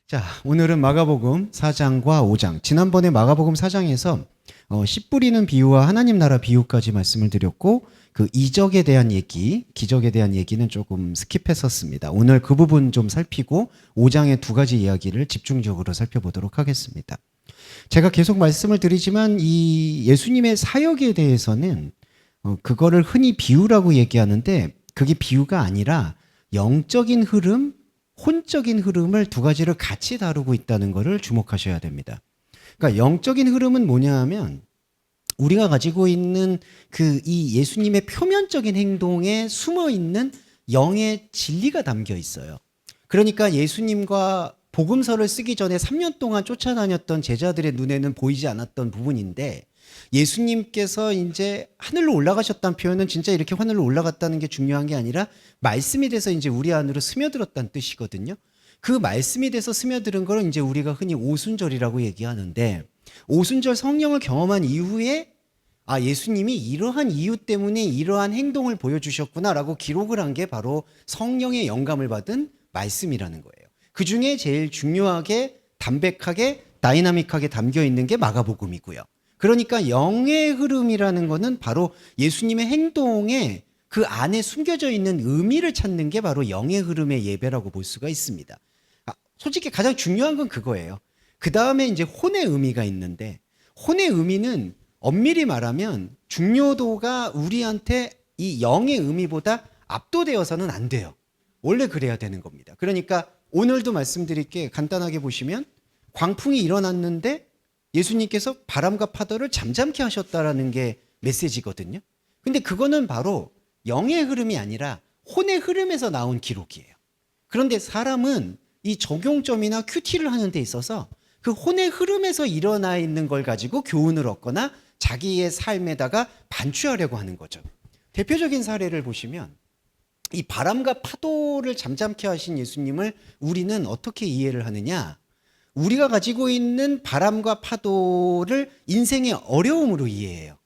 자, 오늘은 마가복음 4장과 5장. 지난번에 마가복음 4장에서 씨 뿌리는 비유와 하나님 나라 비유까지 말씀을 드렸고, 그 이적에 대한 얘기, 기적에 대한 얘기는 조금 스킵했었습니다. 오늘 그 부분 좀 살피고 5장의 두 가지 이야기를 집중적으로 살펴보도록 하겠습니다. 제가 계속 말씀을 드리지만 이 예수님의 사역에 대해서는 그거를 흔히 비유라고 얘기하는데, 그게 비유가 아니라 영적인 흐름, 혼적인 흐름을 두 가지를 같이 다루고 있다는 것을 주목하셔야 됩니다. 그러니까 영적인 흐름은 뭐냐 하면 우리가 가지고 있는 이 예수님의 표면적인 행동에 숨어 있는 영의 진리가 담겨 있어요. 그러니까 예수님과 복음서를 쓰기 전에 3년 동안 쫓아다녔던 제자들의 눈에는 보이지 않았던 부분인데, 예수님께서 이제 하늘로 올라가셨다는 표현은 진짜 이렇게 하늘로 올라갔다는 게 중요한 게 아니라 말씀이 돼서 이제 우리 안으로 스며들었다는 뜻이거든요. 그 말씀이 돼서 스며드는 걸 이제 우리가 흔히 오순절이라고 얘기하는데, 오순절 성령을 경험한 이후에 예수님이 이러한 이유 때문에 이러한 행동을 보여주셨구나라고 기록을 한 게 바로 성령의 영감을 받은 말씀이라는 거예요. 그 중에 제일 중요하게 담백하게 다이나믹하게 담겨 있는 게 마가복음이고요. 그러니까 영의 흐름이라는 거는 바로 예수님의 행동에 그 안에 숨겨져 있는 의미를 찾는 게 바로 영의 흐름의 예배라고 볼 수가 있습니다. 솔직히 가장 중요한 건 그거예요. 그 다음에 이제 혼의 의미가 있는데, 혼의 의미는 엄밀히 말하면 중요도가 우리한테 이 영의 의미보다 압도되어서는 안 돼요. 원래 그래야 되는 겁니다. 그러니까 오늘도 말씀드릴게, 간단하게 보시면 광풍이 일어났는데 예수님께서 바람과 파도를 잠잠케 하셨다라는 게 메시지거든요. 근데 그거는 바로 영의 흐름이 아니라 혼의 흐름에서 나온 기록이에요. 그런데 사람은 이 적용점이나 큐티를 하는 데 있어서 그 혼의 흐름에서 일어나 있는 걸 가지고 교훈을 얻거나 자기의 삶에다가 반추하려고 하는 거죠. 대표적인 사례를 보시면 이 바람과 파도를 잠잠케 하신 예수님을 우리는 어떻게 이해를 하느냐? 우리가 가지고 있는 바람과 파도를 인생의 어려움으로 이해해요.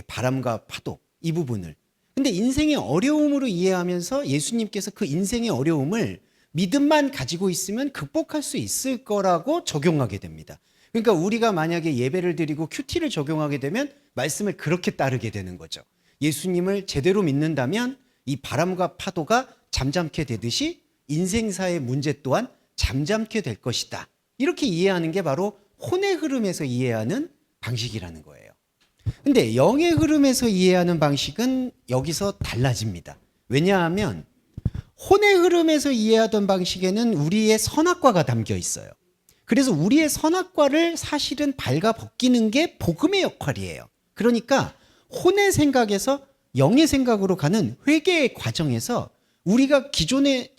바람과 파도, 이 부분을. 근데 인생의 어려움으로 이해하면서 예수님께서 그 인생의 어려움을 믿음만 가지고 있으면 극복할 수 있을 거라고 적용하게 됩니다. 그러니까 우리가 만약에 예배를 드리고 큐티를 적용하게 되면 말씀을 그렇게 따르게 되는 거죠. 예수님을 제대로 믿는다면 이 바람과 파도가 잠잠케 되듯이 인생사의 문제 또한 잠잠케 될 것이다. 이렇게 이해하는 게 바로 혼의 흐름에서 이해하는 방식이라는 거예요. 근데 영의 흐름에서 이해하는 방식은 여기서 달라집니다. 왜냐하면 혼의 흐름에서 이해하던 방식에는 우리의 선악과가 담겨 있어요. 그래서 우리의 선악과를 사실은 발가 벗기는 게 복음의 역할이에요. 그러니까 혼의 생각에서 영의 생각으로 가는 회개의 과정에서 우리가 기존에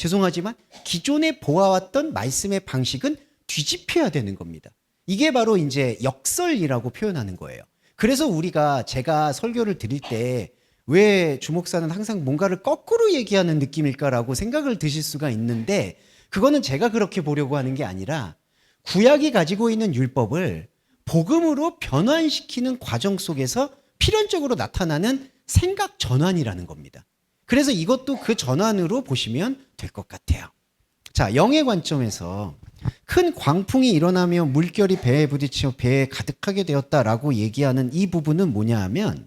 보아왔던 말씀의 방식은 뒤집혀야 되는 겁니다. 이게 바로 이제 역설이라고 표현하는 거예요. 그래서 제가 설교를 드릴 때 왜 주목사는 항상 뭔가를 거꾸로 얘기하는 느낌일까라고 생각을 드실 수가 있는데, 그거는 제가 그렇게 보려고 하는 게 아니라 구약이 가지고 있는 율법을 복음으로 변환시키는 과정 속에서 필연적으로 나타나는 생각 전환이라는 겁니다. 그래서 이것도 그 전환으로 보시면 될 것 같아요. 자, 영의 관점에서 큰 광풍이 일어나며 물결이 배에 부딪혀 배에 가득하게 되었다라고 얘기하는 이 부분은 뭐냐 하면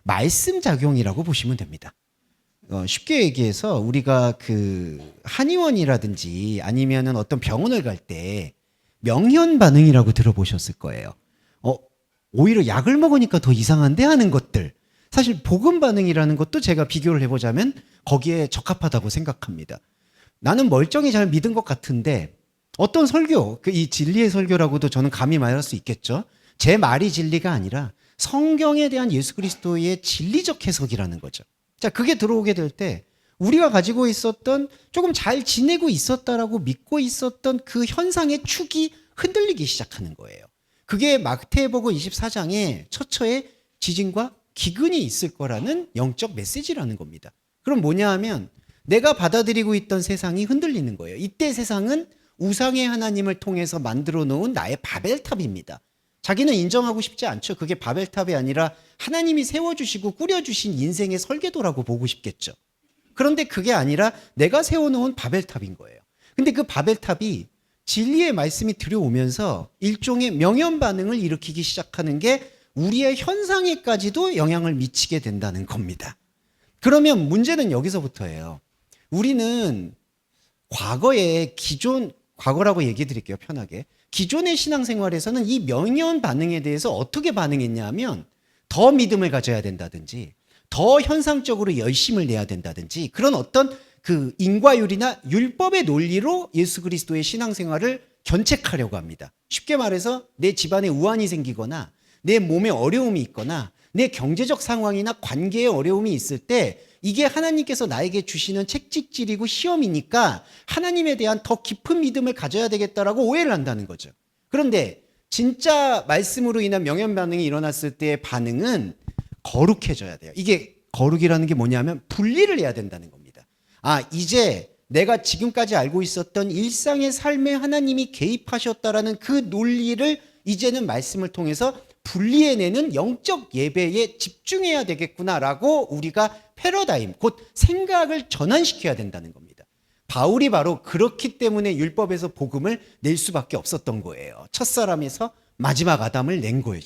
말씀 작용이라고 보시면 됩니다. 쉽게 얘기해서 우리가 한의원이라든지 아니면은 어떤 병원을 갈 때 명현 반응이라고 들어보셨을 거예요. 오히려 약을 먹으니까 더 이상한데 하는 것들. 사실 복음 반응이라는 것도 제가 비교를 해보자면 거기에 적합하다고 생각합니다. 나는 멀쩡히 잘 믿은 것 같은데 어떤 설교, 이 진리의 설교라고도 저는 감히 말할 수 있겠죠. 제 말이 진리가 아니라 성경에 대한 예수 그리스도의 진리적 해석이라는 거죠. 자, 그게 들어오게 될 때 우리가 가지고 있었던, 조금 잘 지내고 있었다라고 믿고 있었던 그 현상의 축이 흔들리기 시작하는 거예요. 그게 마태복음 24장에 처처에 지진과 기근이 있을 거라는 영적 메시지라는 겁니다. 그럼 뭐냐 하면 내가 받아들이고 있던 세상이 흔들리는 거예요. 이때 세상은 우상의 하나님을 통해서 만들어 놓은 나의 바벨탑입니다. 자기는 인정하고 싶지 않죠. 그게 바벨탑이 아니라 하나님이 세워주시고 꾸려주신 인생의 설계도라고 보고 싶겠죠. 그런데 그게 아니라 내가 세워놓은 바벨탑인 거예요. 근데 그 바벨탑이 진리의 말씀이 들여오면서 일종의 명연 반응을 일으키기 시작하는 게 우리의 현상에까지도 영향을 미치게 된다는 겁니다. 그러면 문제는 여기서부터예요. 우리는 과거라고 얘기 드릴게요, 편하게. 기존의 신앙생활에서는 이 명연 반응에 대해서 어떻게 반응했냐 하면 더 믿음을 가져야 된다든지 더 현상적으로 열심을 내야 된다든지 그런 어떤 그 인과율이나 율법의 논리로 예수 그리스도의 신앙생활을 견책하려고 합니다. 쉽게 말해서 내 집안에 우환이 생기거나 내 몸에 어려움이 있거나 내 경제적 상황이나 관계에 어려움이 있을 때 이게 하나님께서 나에게 주시는 책찍질이고 시험이니까 하나님에 대한 더 깊은 믿음을 가져야 되겠다라고 오해를 한다는 거죠. 그런데 진짜 말씀으로 인한 명연 반응이 일어났을 때의 반응은 거룩해져야 돼요. 이게 거룩이라는 게 뭐냐면 분리를 해야 된다는 겁니다. 이제 내가 지금까지 알고 있었던 일상의 삶에 하나님이 개입하셨다라는 그 논리를 이제는 말씀을 통해서 분리해내는 영적 예배에 집중해야 되겠구나라고 우리가 패러다임, 곧 생각을 전환시켜야 된다는 겁니다. 바울이 바로 그렇기 때문에 율법에서 복음을 낼 수밖에 없었던 거예요. 첫사람에서 마지막 아담을 낸 거예요.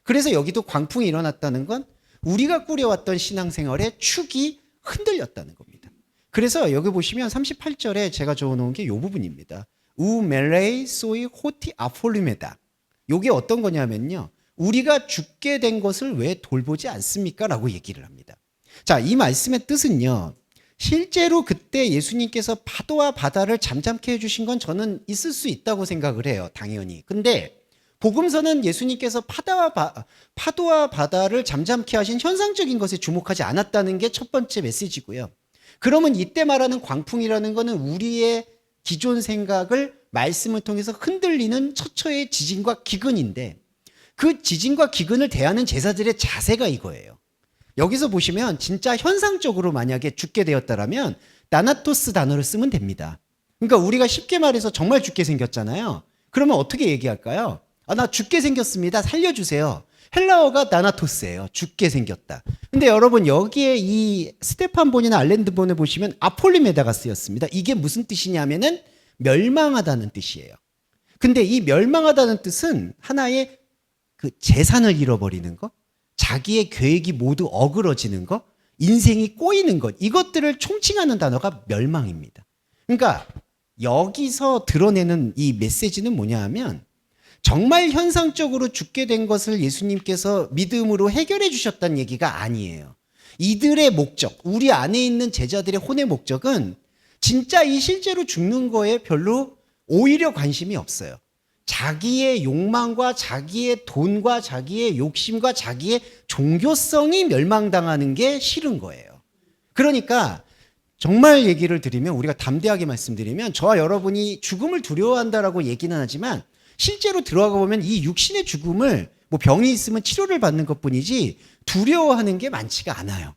그래서 여기도 광풍이 일어났다는 건 우리가 꾸려왔던 신앙생활의 축이 흔들렸다는 겁니다. 그래서 여기 보시면 38절에 제가 적어놓은 게 이 부분입니다. 우 멜레이 소이 호티 아폴리메다. 이게 어떤 거냐면요. 우리가 죽게 된 것을 왜 돌보지 않습니까? 라고 얘기를 합니다. 자, 이 말씀의 뜻은요. 실제로 그때 예수님께서 파도와 바다를 잠잠케 해주신 건 저는 있을 수 있다고 생각을 해요. 당연히. 근데 복음서는 예수님께서 파도와 바다를 잠잠케 하신 현상적인 것에 주목하지 않았다는 게 첫 번째 메시지고요. 그러면 이때 말하는 광풍이라는 거는 우리의 기존 생각을 말씀을 통해서 흔들리는 처처의 지진과 기근인데 그 지진과 기근을 대하는 제사들의 자세가 이거예요. 여기서 보시면 진짜 현상적으로 만약에 죽게 되었다라면 나나토스 단어를 쓰면 됩니다. 그러니까 우리가 쉽게 말해서 정말 죽게 생겼잖아요. 그러면 어떻게 얘기할까요? 나 죽게 생겼습니다. 살려주세요. 헬라어가 나나토스예요. 죽게 생겼다. 근데 여러분 여기에 이 스테판 본이나 알렌드 본을 보시면 아폴리메다가 쓰였습니다. 이게 무슨 뜻이냐면은 멸망하다는 뜻이에요. 근데 이 멸망하다는 뜻은 하나의 그 재산을 잃어버리는 거, 자기의 계획이 모두 어그러지는 거, 인생이 꼬이는 것, 이것들을 총칭하는 단어가 멸망입니다. 그러니까 여기서 드러내는 이 메시지는 뭐냐 하면 정말 현상적으로 죽게 된 것을 예수님께서 믿음으로 해결해 주셨다는 얘기가 아니에요. 이들의 목적, 우리 안에 있는 제자들의 혼의 목적은 진짜 이 실제로 죽는 거에 별로 오히려 관심이 없어요. 자기의 욕망과 자기의 돈과 자기의 욕심과 자기의 종교성이 멸망당하는 게 싫은 거예요. 그러니까 정말 얘기를 드리면 우리가 담대하게 말씀드리면 저와 여러분이 죽음을 두려워한다라고 얘기는 하지만 실제로 들어가 보면 이 육신의 죽음을 뭐 병이 있으면 치료를 받는 것뿐이지 두려워하는 게 많지가 않아요.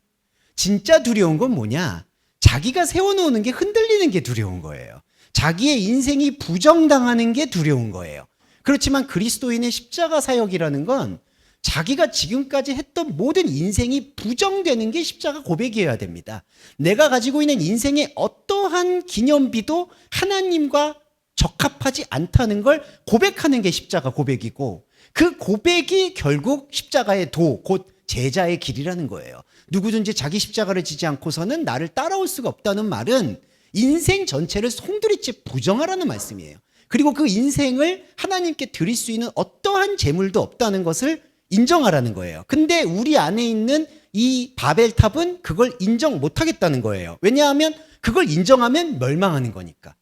진짜 두려운 건 뭐냐? 자기가 세워놓는 게 흔들리는 게 두려운 거예요. 자기의 인생이 부정당하는 게 두려운 거예요. 그렇지만 그리스도인의 십자가 사역이라는 건 자기가 지금까지 했던 모든 인생이 부정되는 게 십자가 고백이어야 됩니다. 내가 가지고 있는 인생의 어떠한 기념비도 하나님과 적합하지 않다는 걸 고백하는 게 십자가 고백이고 그 고백이 결국 십자가의 도, 곧 제자의 길이라는 거예요. 누구든지 자기 십자가를 지지 않고서는 나를 따라올 수가 없다는 말은 인생 전체를 송두리째 부정하라는 말씀이에요. 그리고 그 인생을 하나님께 드릴 수 있는 어떠한 재물도 없다는 것을 인정하라는 거예요. 근데 우리 안에 있는 이 바벨탑은 그걸 인정 못하겠다는 거예요. 왜냐하면 그걸 인정하면 멸망하는 거니까.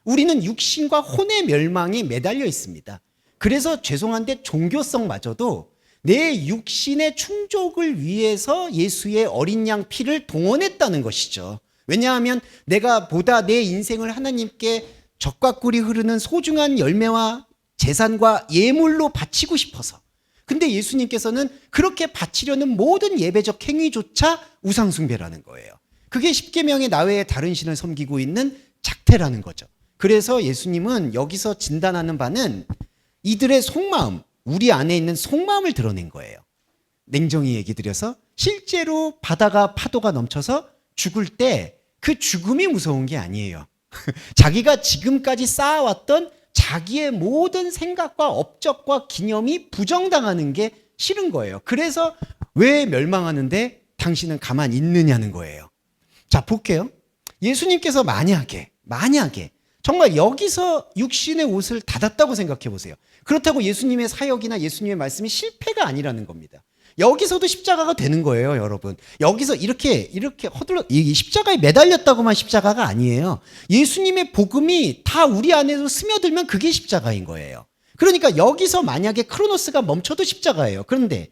우리는 육신과 혼의 멸망에 매달려 있습니다. 그래서 죄송한데 종교성마저도 내 육신의 충족을 위해서 예수의 어린 양 피를 동원했다는 것이죠. 왜냐하면 내가 보다 내 인생을 하나님께 적과 꿀이 흐르는 소중한 열매와 재산과 예물로 바치고 싶어서. 근데 예수님께서는 그렇게 바치려는 모든 예배적 행위조차 우상숭배라는 거예요. 그게 십계명의 나 외에 다른 신을 섬기고 있는 작태라는 거죠. 그래서 예수님은 여기서 진단하는 바는 이들의 속마음, 우리 안에 있는 속마음을 드러낸 거예요. 냉정히 얘기 드려서 실제로 바다가 파도가 넘쳐서 죽을 때 그 죽음이 무서운 게 아니에요. 자기가 지금까지 쌓아왔던 자기의 모든 생각과 업적과 기념이 부정당하는 게 싫은 거예요. 그래서 왜 멸망하는데 당신은 가만히 있느냐는 거예요. 자, 볼게요. 예수님께서 만약에 정말 여기서 육신의 옷을 닫았다고 생각해 보세요. 그렇다고 예수님의 사역이나 예수님의 말씀이 실패가 아니라는 겁니다. 여기서도 십자가가 되는 거예요, 여러분. 여기서 이렇게 허들러 이 십자가에 매달렸다고만 십자가가 아니에요. 예수님의 복음이 다 우리 안에서 스며들면 그게 십자가인 거예요. 그러니까 여기서 만약에 크로노스가 멈춰도 십자가예요. 그런데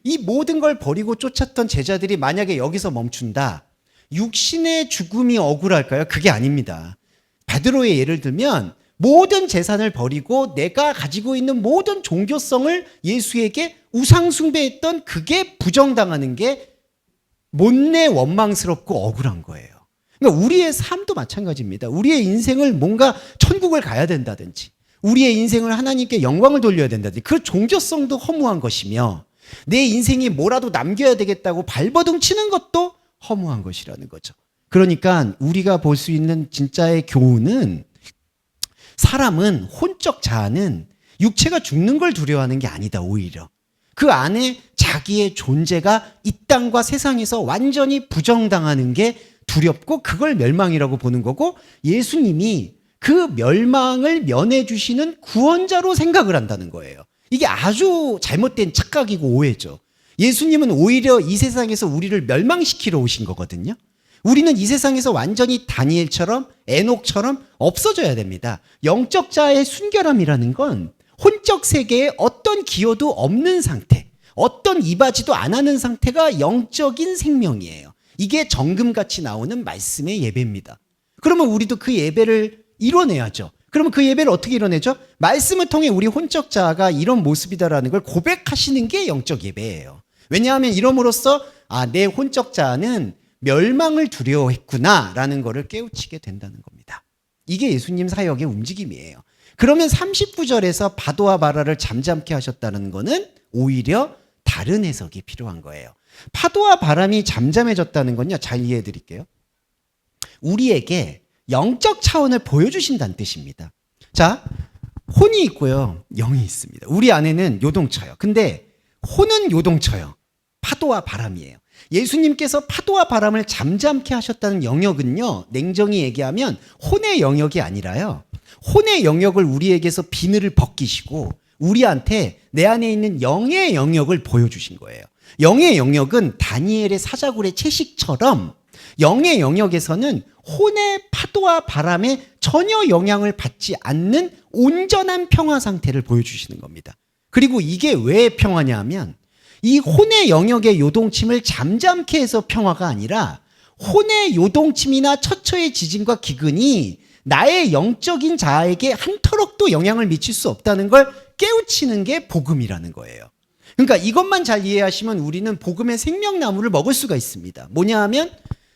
이 모든 걸 버리고 쫓았던 제자들이 만약에 여기서 멈춘다. 육신의 죽음이 억울할까요? 그게 아닙니다. 베드로의 예를 들면 모든 재산을 버리고 내가 가지고 있는 모든 종교성을 예수에게 우상숭배했던 그게 부정당하는 게 못내 원망스럽고 억울한 거예요. 그러니까 우리의 삶도 마찬가지입니다. 우리의 인생을 뭔가 천국을 가야 된다든지 우리의 인생을 하나님께 영광을 돌려야 된다든지 그 종교성도 허무한 것이며 내 인생이 뭐라도 남겨야 되겠다고 발버둥 치는 것도 허무한 것이라는 거죠. 그러니까 우리가 볼 수 있는 진짜의 교훈은 사람은 혼적 자아는 육체가 죽는 걸 두려워하는 게 아니다. 오히려 그 안에 자기의 존재가 이 땅과 세상에서 완전히 부정당하는 게 두렵고 그걸 멸망이라고 보는 거고 예수님이 그 멸망을 면해 주시는 구원자로 생각을 한다는 거예요. 이게 아주 잘못된 착각이고 오해죠. 예수님은 오히려 이 세상에서 우리를 멸망시키러 오신 거거든요. 우리는 이 세상에서 완전히 다니엘처럼 에녹처럼 없어져야 됩니다. 영적 자아의 순결함이라는 건 혼적 세계에 어떤 기여도 없는 상태, 어떤 이바지도 안 하는 상태가 영적인 생명이에요. 이게 정금같이 나오는 말씀의 예배입니다. 그러면 우리도 그 예배를 이뤄내야죠. 그러면 그 예배를 어떻게 이뤄내죠? 말씀을 통해 우리 혼적 자아가 이런 모습이다라는 걸 고백하시는 게 영적 예배예요. 왜냐하면 이름으로써 내 혼적 자아는 멸망을 두려워했구나라는 것을 깨우치게 된다는 겁니다. 이게 예수님 사역의 움직임이에요. 그러면 39절에서 바도와 바라를 잠잠케 하셨다는 것은 오히려 다른 해석이 필요한 거예요. 파도와 바람이 잠잠해졌다는 건요. 잘 이해해 드릴게요. 우리에게 영적 차원을 보여주신다는 뜻입니다. 자, 혼이 있고요. 영이 있습니다. 우리 안에는 요동쳐요. 근데 혼은 요동쳐요. 파도와 바람이에요. 예수님께서 파도와 바람을 잠잠케 하셨다는 영역은요. 냉정히 얘기하면 혼의 영역이 아니라요. 혼의 영역을 우리에게서 비늘을 벗기시고 우리한테 내 안에 있는 영의 영역을 보여주신 거예요. 영의 영역은 다니엘의 사자굴의 채식처럼 영의 영역에서는 혼의 파도와 바람에 전혀 영향을 받지 않는 온전한 평화 상태를 보여주시는 겁니다. 그리고 이게 왜 평화냐 하면 이 혼의 영역의 요동침을 잠잠케 해서 평화가 아니라 혼의 요동침이나 처처의 지진과 기근이 나의 영적인 자아에게 한 터럭도 영향을 미칠 수 없다는 걸 깨우치는 게 복음이라는 거예요. 그러니까 이것만 잘 이해하시면 우리는 복음의 생명나무를 먹을 수가 있습니다. 뭐냐 하면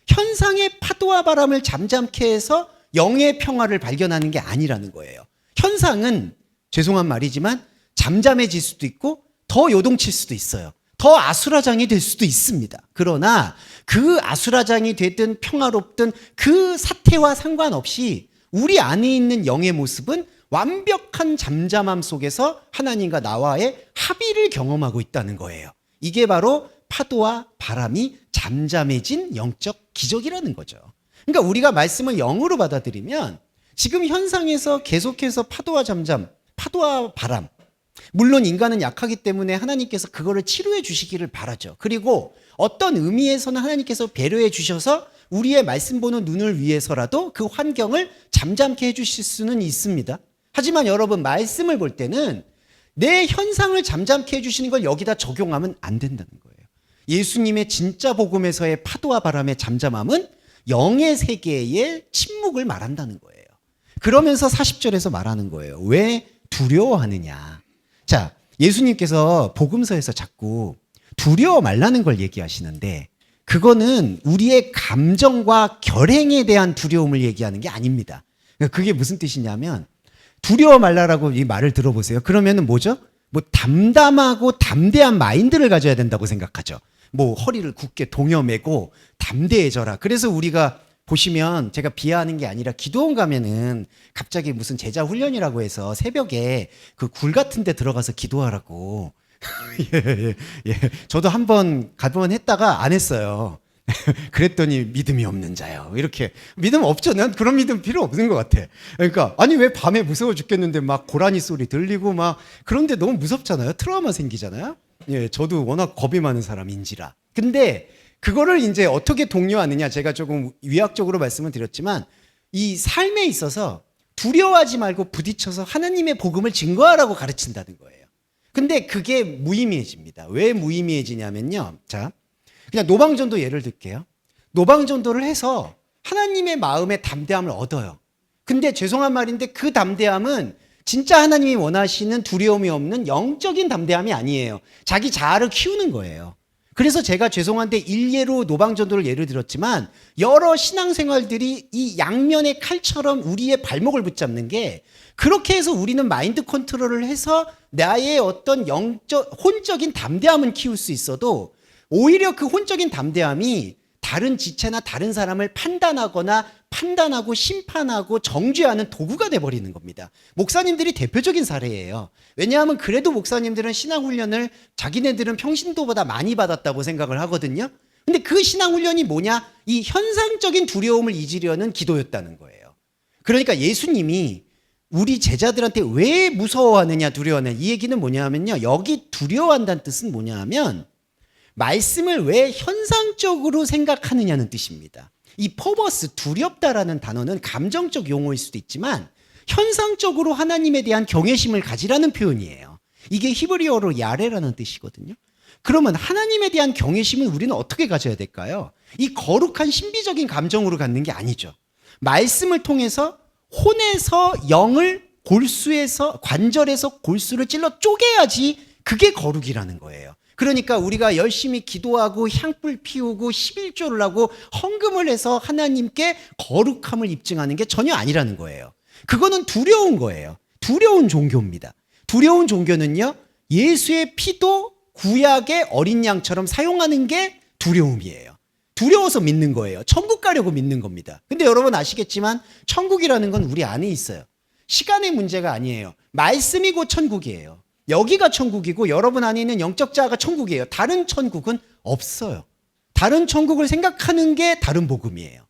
현상의 파도와 바람을 잠잠케 해서 영의 평화를 발견하는 게 아니라는 거예요. 현상은 죄송한 말이지만 잠잠해질 수도 있고 더 요동칠 수도 있어요. 더 아수라장이 될 수도 있습니다. 그러나 그 아수라장이 되든 평화롭든 그 사태와 상관없이 우리 안에 있는 영의 모습은 완벽한 잠잠함 속에서 하나님과 나와의 합의를 경험하고 있다는 거예요. 이게 바로 파도와 바람이 잠잠해진 영적 기적이라는 거죠. 그러니까 우리가 말씀을 영으로 받아들이면 지금 현상에서 계속해서 파도와 잠잠, 파도와 바람, 물론 인간은 약하기 때문에 하나님께서 그거를 치료해 주시기를 바라죠. 그리고 어떤 의미에서는 하나님께서 배려해 주셔서 우리의 말씀 보는 눈을 위해서라도 그 환경을 잠잠케 해 주실 수는 있습니다. 하지만 여러분 말씀을 볼 때는 내 현상을 잠잠케 해주시는 걸 여기다 적용하면 안 된다는 거예요. 예수님의 진짜 복음에서의 파도와 바람의 잠잠함은 영의 세계의 침묵을 말한다는 거예요. 그러면서 40절에서 말하는 거예요. 왜 두려워하느냐. 자, 예수님께서 복음서에서 자꾸 두려워 말라는 걸 얘기하시는데 그거는 우리의 감정과 결행에 대한 두려움을 얘기하는 게 아닙니다. 그게 무슨 뜻이냐면 두려워 말라라고 이 말을 들어보세요. 그러면은 뭐죠? 뭐 담담하고 담대한 마인드를 가져야 된다고 생각하죠. 뭐 허리를 굳게 동여매고 담대해져라. 그래서 우리가 보시면 제가 비하하는 게 아니라 기도원 가면은 갑자기 무슨 제자 훈련이라고 해서 새벽에 그 굴 같은 데 들어가서 기도하라고. 예, 예, 예. 저도 한번 가본 했다가 안 했어요. 그랬더니 믿음이 없는 자요. 이렇게. 믿음 없죠. 난 그런 믿음 필요 없는 것 같아. 그러니까, 아니, 왜 밤에 무서워 죽겠는데 막 고라니 소리 들리고 막 그런데 너무 무섭잖아요. 트라우마 생기잖아요. 예, 저도 워낙 겁이 많은 사람인지라. 근데 그거를 이제 어떻게 독려하느냐. 제가 조금 위학적으로 말씀을 드렸지만 이 삶에 있어서 두려워하지 말고 부딪혀서 하나님의 복음을 증거하라고 가르친다는 거예요. 근데 그게 무의미해집니다. 왜 무의미해지냐면요. 자, 그냥 노방전도 예를 들게요. 노방전도를 해서 하나님의 마음의 담대함을 얻어요. 근데 죄송한 말인데 그 담대함은 진짜 하나님이 원하시는 두려움이 없는 영적인 담대함이 아니에요. 자기 자아를 키우는 거예요. 그래서 제가 죄송한데 일례로 노방전도를 예를 들었지만 여러 신앙생활들이 이 양면의 칼처럼 우리의 발목을 붙잡는 게 그렇게 해서 우리는 마인드 컨트롤을 해서 나의 어떤 혼적인 담대함은 키울 수 있어도 오히려 그 혼적인 담대함이 다른 지체나 다른 사람을 판단하고 심판하고 정죄하는 도구가 돼버리는 겁니다. 목사님들이 대표적인 사례예요. 왜냐하면 그래도 목사님들은 신앙훈련을 자기네들은 평신도보다 많이 받았다고 생각을 하거든요. 근데 그 신앙훈련이 뭐냐? 이 현상적인 두려움을 잊으려는 기도였다는 거예요. 그러니까 예수님이 우리 제자들한테 왜 무서워하느냐 두려워하느냐 이 얘기는 뭐냐 하면요. 여기 두려워한다는 뜻은 뭐냐 하면 말씀을 왜 현상적으로 생각하느냐는 뜻입니다. 이 퍼버스, 두렵다라는 단어는 감정적 용어일 수도 있지만 현상적으로 하나님에 대한 경외심을 가지라는 표현이에요. 이게 히브리어로 야레라는 뜻이거든요. 그러면 하나님에 대한 경외심은 우리는 어떻게 가져야 될까요? 이 거룩한 신비적인 감정으로 갖는 게 아니죠. 말씀을 통해서 혼에서 영을 관절에서 골수를 찔러 쪼개야지 그게 거룩이라는 거예요. 그러니까 우리가 열심히 기도하고 향불 피우고 11조를 하고 헌금을 해서 하나님께 거룩함을 입증하는 게 전혀 아니라는 거예요. 그거는 두려운 거예요. 두려운 종교입니다. 두려운 종교는요, 예수의 피도 구약의 어린 양처럼 사용하는 게 두려움이에요. 두려워서 믿는 거예요. 천국 가려고 믿는 겁니다. 근데 여러분 아시겠지만 천국이라는 건 우리 안에 있어요. 시간의 문제가 아니에요. 말씀이 곧 천국이에요. 여기가 천국이고 여러분 안에 있는 영적 자아가 천국이에요. 다른 천국은 없어요. 다른 천국을 생각하는 게 다른 복음이에요.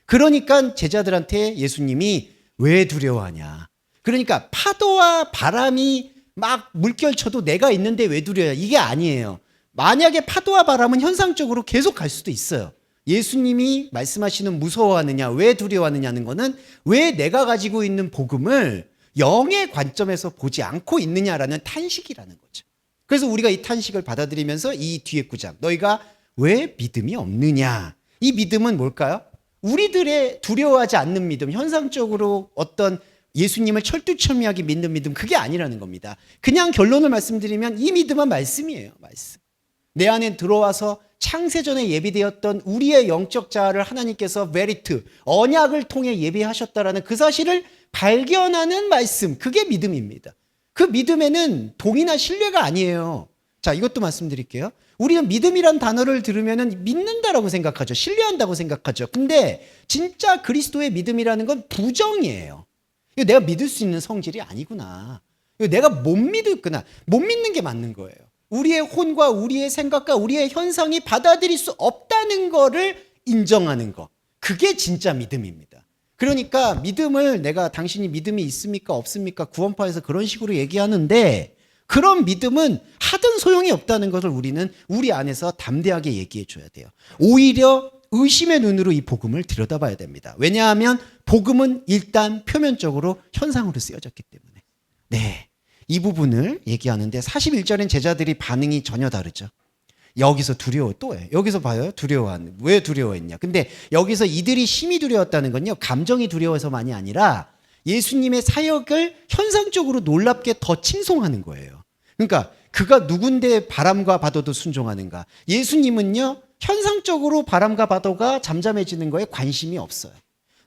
그러니까 제자들한테 예수님이 왜 두려워하냐. 그러니까 파도와 바람이 막 물결 쳐도 내가 있는데 왜 두려워해. 이게 아니에요. 만약에 파도와 바람은 현상적으로 계속 갈 수도 있어요. 예수님이 말씀하시는 무서워하느냐, 왜 두려워하느냐는 거는 왜 내가 가지고 있는 복음을 영의 관점에서 보지 않고 있느냐라는 탄식이라는 거죠. 그래서 우리가 이 탄식을 받아들이면서 이 뒤에 구장, 너희가 왜 믿음이 없느냐. 이 믿음은 뭘까요? 우리들의 두려워하지 않는 믿음, 현상적으로 어떤 예수님을 철두철미하게 믿는 믿음, 그게 아니라는 겁니다. 그냥 결론을 말씀드리면 이 믿음은 말씀이에요. 말씀. 내 안에 들어와서 창세전에 예비되었던 우리의 영적 자아를 하나님께서 메리트, 언약을 통해 예비하셨다라는 그 사실을 발견하는 말씀, 그게 믿음입니다. 그 믿음에는 동의나 신뢰가 아니에요. 자, 이것도 말씀드릴게요. 우리는 믿음이란 단어를 들으면 믿는다라고 생각하죠. 신뢰한다고 생각하죠. 근데 진짜 그리스도의 믿음이라는 건 부정이에요. 이거 내가 믿을 수 있는 성질이 아니구나. 이거 내가 못 믿었구나. 못 믿는 게 맞는 거예요. 우리의 혼과 우리의 생각과 우리의 현상이 받아들일 수 없다는 거를 인정하는 거. 그게 진짜 믿음입니다. 그러니까 믿음을 내가 당신이 믿음이 있습니까 없습니까 구원파에서 그런 식으로 얘기하는데 그런 믿음은 하든 소용이 없다는 것을 우리는 우리 안에서 담대하게 얘기해 줘야 돼요. 오히려 의심의 눈으로 이 복음을 들여다봐야 됩니다. 왜냐하면 복음은 일단 표면적으로 현상으로 쓰여졌기 때문에. 네, 이 부분을 얘기하는데 41절엔 제자들이 반응이 전혀 다르죠. 여기서 두려워 또 해. 여기서 봐요. 왜 두려워했냐. 근데 여기서 이들이 심히 두려웠다는 건요. 감정이 두려워서만이 아니라 예수님의 사역을 현상적으로 놀랍게 더 칭송하는 거예요. 그러니까 그가 누군데 바람과 파도도 순종하는가. 예수님은요. 현상적으로 바람과 파도가 잠잠해지는 거에 관심이 없어요.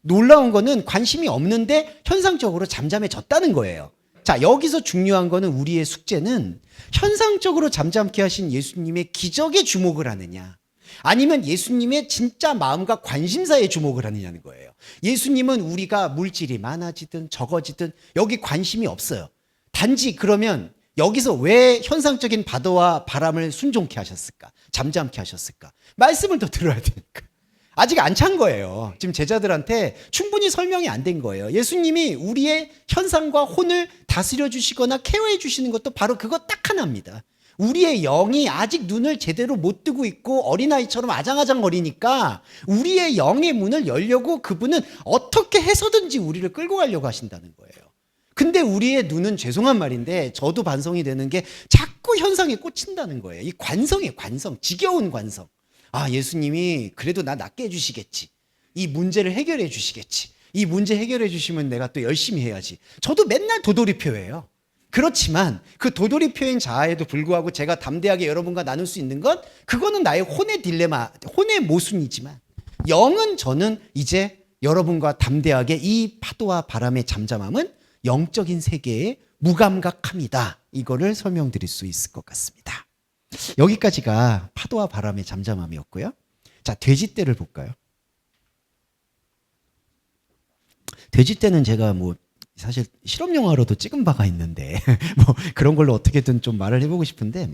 놀라운 거는 관심이 없는데 현상적으로 잠잠해졌다는 거예요. 자, 여기서 중요한 거는 우리의 숙제는 현상적으로 잠잠케 하신 예수님의 기적에 주목을 하느냐, 아니면 예수님의 진짜 마음과 관심사에 주목을 하느냐는 거예요. 예수님은 우리가 물질이 많아지든 적어지든 여기 관심이 없어요. 단지 그러면 여기서 왜 현상적인 바다와 바람을 순종케 하셨을까? 잠잠케 하셨을까? 말씀을 더 들어야 되니까. 아직 안 찬 거예요. 지금 제자들한테 충분히 설명이 안 된 거예요. 예수님이 우리의 현상과 혼을 다스려 주시거나 케어해 주시는 것도 바로 그거 딱 하나입니다. 우리의 영이 아직 눈을 제대로 못 뜨고 있고 어린아이처럼 아장아장거리니까 우리의 영의 문을 열려고 그분은 어떻게 해서든지 우리를 끌고 가려고 하신다는 거예요. 근데 우리의 눈은 죄송한 말인데 저도 반성이 되는 게 자꾸 현상에 꽂힌다는 거예요. 이 관성이에요. 관성. 지겨운 관성. 아, 예수님이 그래도 나 낫게 해주시겠지. 이 문제를 해결해 주시겠지. 이 문제 해결해 주시면 내가 또 열심히 해야지. 저도 맨날 도돌이표예요. 그렇지만 그 도돌이표인 자아에도 불구하고 제가 담대하게 여러분과 나눌 수 있는 건 그거는 나의 혼의 딜레마, 혼의 모순이지만 영은 저는 이제 여러분과 담대하게 이 파도와 바람의 잠잠함은 영적인 세계의 무감각함이다. 이거를 설명드릴 수 있을 것 같습니다. 여기까지가 파도와 바람의 잠잠함이었고요. 자, 돼지떼를 볼까요? 돼지떼는 제가 뭐 사실 실험 영화로도 찍은 바가 있는데 뭐 그런 걸로 어떻게든 좀 말을 해보고 싶은데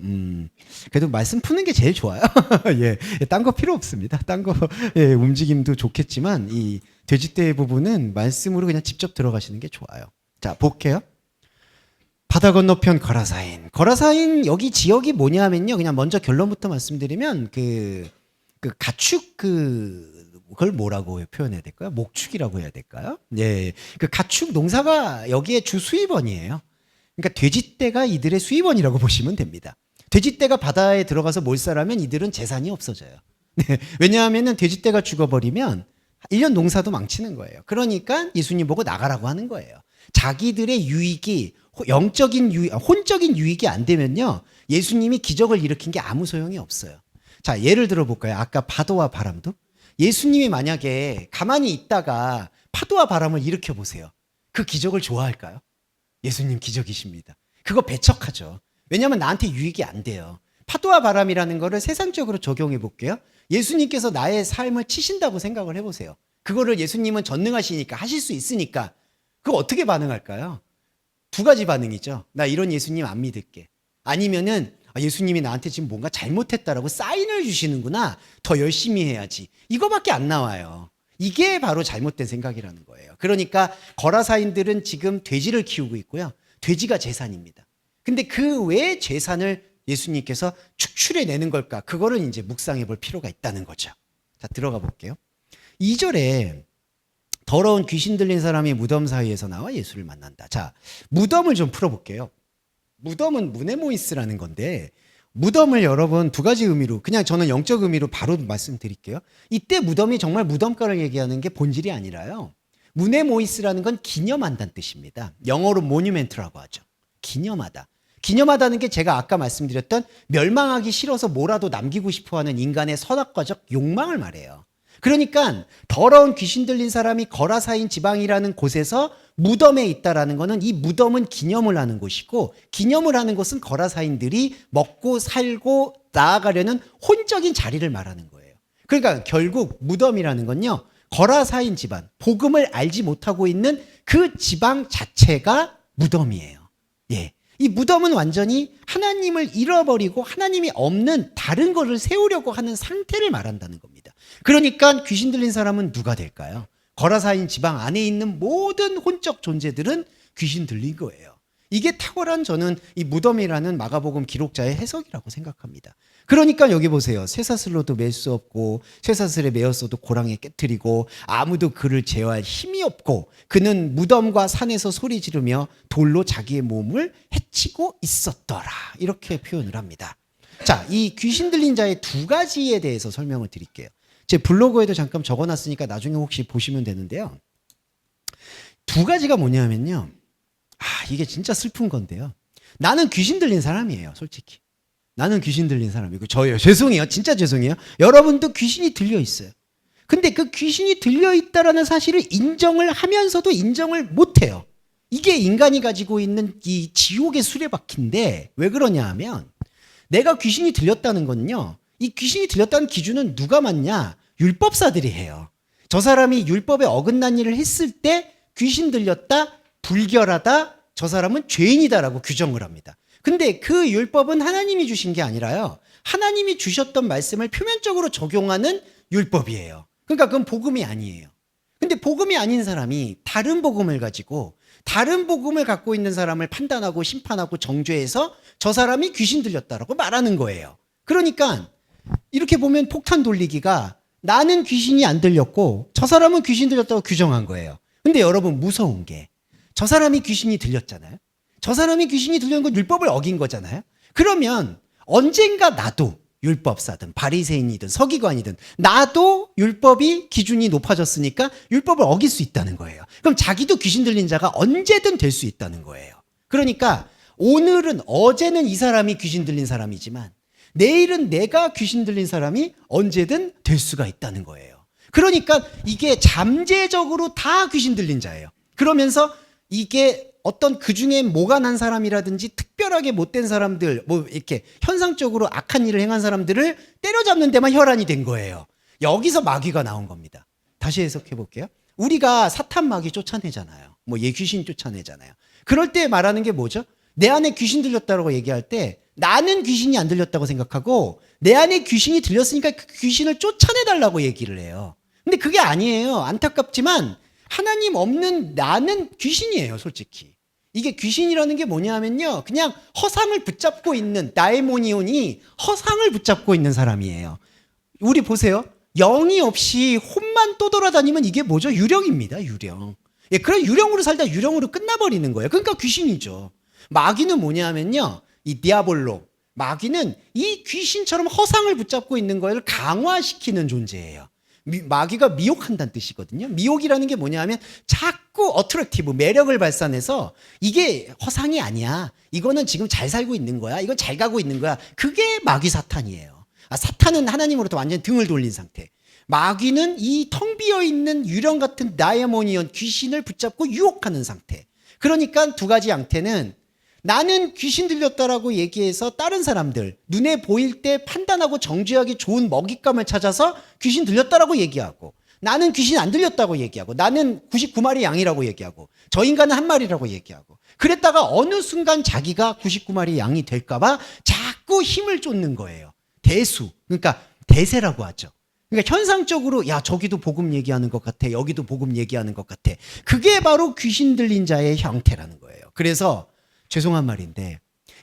그래도 말씀 푸는 게 제일 좋아요. 예, 딴 거 필요 없습니다. 딴 거 예, 움직임도 좋겠지만 이 돼지떼 부분은 말씀으로 그냥 직접 들어가시는 게 좋아요. 자, 볼게요. 바다 건너편 거라사인. 거라사인 여기 지역이 뭐냐면요. 그냥 먼저 결론부터 말씀드리면 그 가축 그걸 뭐라고 표현해야 될까요? 목축이라고 해야 될까요? 예. 그 가축 농사가 여기에 주 수입원이에요. 그러니까 돼지떼가 이들의 수입원이라고 보시면 됩니다. 돼지떼가 바다에 들어가서 몰살하면 이들은 재산이 없어져요. 네. 왜냐하면은 돼지떼가 죽어버리면 1년 농사도 망치는 거예요. 그러니까 예수님 보고 나가라고 하는 거예요. 자기들의 유익이 영적인 유익, 혼적인 유익이 안 되면요. 예수님이 기적을 일으킨 게 아무 소용이 없어요. 자, 예를 들어 볼까요? 아까 파도와 바람도. 예수님이 만약에 가만히 있다가 파도와 바람을 일으켜 보세요. 그 기적을 좋아할까요? 예수님 기적이십니다. 그거 배척하죠. 왜냐하면 나한테 유익이 안 돼요. 파도와 바람이라는 거를 세상적으로 적용해 볼게요. 예수님께서 나의 삶을 치신다고 생각을 해보세요. 그거를 예수님은 전능하시니까 하실 수 있으니까 그거 어떻게 반응할까요? 두 가지 반응이죠. 나 이런 예수님 안 믿을게. 아니면은 예수님이 나한테 지금 뭔가 잘못했다라고 사인을 주시는구나. 더 열심히 해야지. 이거밖에 안 나와요. 이게 바로 잘못된 생각이라는 거예요. 그러니까 거라사인들은 지금 돼지를 키우고 있고요. 돼지가 재산입니다. 근데 그 왜 재산을 예수님께서 축출해내는 걸까? 그거를 이제 묵상해 볼 필요가 있다는 거죠. 자, 들어가 볼게요. 2절에 더러운 귀신 들린 사람이 무덤 사이에서 나와 예수를 만난다. 자, 무덤을 좀 풀어볼게요. 무덤은 무네모이스라는 건데 무덤을 여러분 두 가지 의미로 그냥 저는 영적 의미로 바로 말씀드릴게요. 이때 무덤이 정말 무덤가를 얘기하는 게 본질이 아니라요. 무네모이스라는 건 기념한다는 뜻입니다. 영어로 모뉴멘트라고 하죠. 기념하다. 기념하다는 게 제가 아까 말씀드렸던 멸망하기 싫어서 뭐라도 남기고 싶어하는 인간의 선악과적 욕망을 말해요. 그러니까 더러운 귀신 들린 사람이 거라사인 지방이라는 곳에서 무덤에 있다라는 것은 이 무덤은 기념을 하는 곳이고 기념을 하는 곳은 거라사인들이 먹고 살고 나아가려는 혼적인 자리를 말하는 거예요. 그러니까 결국 무덤이라는 건요. 거라사인 집안, 복음을 알지 못하고 있는 그 지방 자체가 무덤이에요. 예. 이 무덤은 완전히 하나님을 잃어버리고 하나님이 없는 다른 것을 세우려고 하는 상태를 말한다는 겁니다. 그러니까 귀신 들린 사람은 누가 될까요? 거라사인 지방 안에 있는 모든 혼적 존재들은 귀신 들린 거예요. 이게 탁월한 저는 이 무덤이라는 마가복음 기록자의 해석이라고 생각합니다. 그러니까 여기 보세요. 쇠사슬로도 맬 수 없고 쇠사슬에 매었어도 고랑에 깨트리고 아무도 그를 제어할 힘이 없고 그는 무덤과 산에서 소리 지르며 돌로 자기의 몸을 해치고 있었더라. 이렇게 표현을 합니다. 자, 이 귀신 들린 자의 두 가지에 대해서 설명을 드릴게요. 제 블로그에도 잠깐 적어놨으니까 나중에 혹시 보시면 되는데요. 두 가지가 뭐냐면요. 이게 진짜 슬픈 건데요. 나는 귀신 들린 사람이에요, 솔직히. 나는 귀신 들린 사람이고, 저예요. 죄송해요. 진짜 죄송해요. 여러분도 귀신이 들려 있어요. 근데 그 귀신이 들려 있다라는 사실을 인정을 하면서도 인정을 못 해요. 이게 인간이 가지고 있는 이 지옥의 수레바퀴인데, 왜 그러냐 하면, 내가 귀신이 들렸다는 건요, 이 귀신이 들렸다는 기준은 누가 맞냐? 율법사들이 해요. 저 사람이 율법에 어긋난 일을 했을 때 귀신 들렸다, 불결하다, 저 사람은 죄인이다라고 규정을 합니다. 근데 그 율법은 하나님이 주신 게 아니라요, 하나님이 주셨던 말씀을 표면적으로 적용하는 율법이에요. 그러니까 그건 복음이 아니에요. 근데 복음이 아닌 사람이 다른 복음을 가지고 다른 복음을 갖고 있는 사람을 판단하고 심판하고 정죄해서 저 사람이 귀신 들렸다라고 말하는 거예요. 그러니까 이렇게 보면 폭탄 돌리기가 나는 귀신이 안 들렸고 저 사람은 귀신 들렸다고 규정한 거예요. 근데 여러분, 무서운 게 저 사람이 귀신이 들렸잖아요. 저 사람이 귀신이 들린 건 율법을 어긴 거잖아요. 그러면 언젠가 나도 율법사든 바리새인이든 서기관이든 나도 율법이 기준이 높아졌으니까 율법을 어길 수 있다는 거예요. 그럼 자기도 귀신 들린 자가 언제든 될 수 있다는 거예요. 그러니까 오늘은, 어제는 이 사람이 귀신 들린 사람이지만 내일은 내가 귀신 들린 사람이 언제든 될 수가 있다는 거예요. 그러니까 이게 잠재적으로 다 귀신 들린 자예요. 그러면서 이게 어떤 그 중에 뭐가 난 사람이라든지 특별하게 못된 사람들, 뭐 이렇게 현상적으로 악한 일을 행한 사람들을 때려잡는 데만 혈안이 된 거예요. 여기서 마귀가 나온 겁니다. 다시 해석해 볼게요. 우리가 사탄 마귀 쫓아내잖아요. 뭐 귀신 쫓아내잖아요. 그럴 때 말하는 게 뭐죠? 내 안에 귀신 들렸다고 얘기할 때 나는 귀신이 안 들렸다고 생각하고 내 안에 귀신이 들렸으니까 그 귀신을 쫓아내달라고 얘기를 해요. 근데 그게 아니에요. 안타깝지만 하나님 없는 나는 귀신이에요, 솔직히. 이게 귀신이라는 게 뭐냐면요, 그냥 허상을 붙잡고 있는, 다이모니온이 허상을 붙잡고 있는 사람이에요. 우리 보세요. 영이 없이 혼만 떠돌아다니면 이게 뭐죠? 유령입니다, 유령. 예, 그런 유령으로 살다 유령으로 끝나버리는 거예요. 그러니까 귀신이죠. 마귀는 뭐냐면요, 이 디아볼로, 마귀는 이 귀신처럼 허상을 붙잡고 있는 걸 강화시키는 존재예요. 마귀가 미혹한다는 뜻이거든요. 미혹이라는 게 뭐냐면 자꾸 어트랙티브, 매력을 발산해서 이게 허상이 아니야, 이거는 지금 잘 살고 있는 거야, 이건 잘 가고 있는 거야. 그게 마귀 사탄이에요. 사탄은 하나님으로부터 완전 등을 돌린 상태. 마귀는 이 텅 비어있는 유령 같은 다이아모니온 귀신을 붙잡고 유혹하는 상태. 그러니까 두 가지 양태는, 나는 귀신 들렸다라고 얘기해서 다른 사람들 눈에 보일 때 판단하고 정죄하기 좋은 먹잇감을 찾아서 귀신 들렸다라고 얘기하고, 나는 귀신 안 들렸다고 얘기하고, 나는 99마리 양이라고 얘기하고, 저 인간은 한 마리라고 얘기하고, 그랬다가 어느 순간 자기가 99마리 양이 될까봐 자꾸 힘을 쫓는 거예요. 대수, 그러니까 대세라고 하죠. 그러니까 현상적으로 야, 저기도 복음 얘기하는 것 같아, 여기도 복음 얘기하는 것 같아. 그게 바로 귀신 들린 자의 형태라는 거예요. 그래서 죄송한 말인데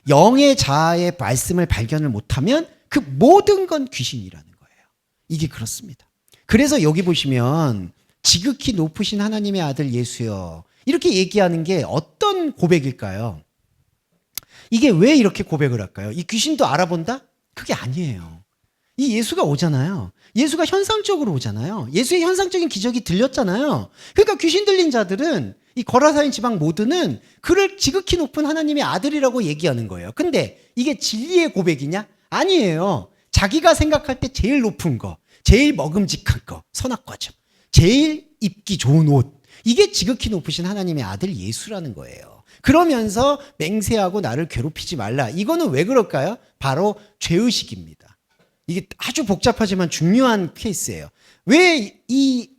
영의 자아의 말씀을 발견을 못하면 그 모든 건 귀신이라는 거예요. 이게 그렇습니다. 그래서 여기 보시면 지극히 높으신 하나님의 아들 예수여, 이렇게 얘기하는 게 어떤 고백일까요? 이게 왜 이렇게 고백을 할까요? 이 귀신도 알아본다? 그게 아니에요. 이 예수가 오잖아요. 예수가 현상적으로 오잖아요. 예수의 현상적인 기적이 들렸잖아요. 그러니까 귀신 들린 자들은, 이 거라사인 지방 모두는 그를 지극히 높은 하나님의 아들이라고 얘기하는 거예요. 근데 이게 진리의 고백이냐? 아니에요. 자기가 생각할 때 제일 높은 거, 제일 먹음직한 거, 선악과죠. 제일 입기 좋은 옷, 이게 지극히 높으신 하나님의 아들 예수라는 거예요. 그러면서 맹세하고 나를 괴롭히지 말라. 이거는 왜 그럴까요? 바로 죄의식입니다. 이게 아주 복잡하지만 중요한 케이스예요. 왜 이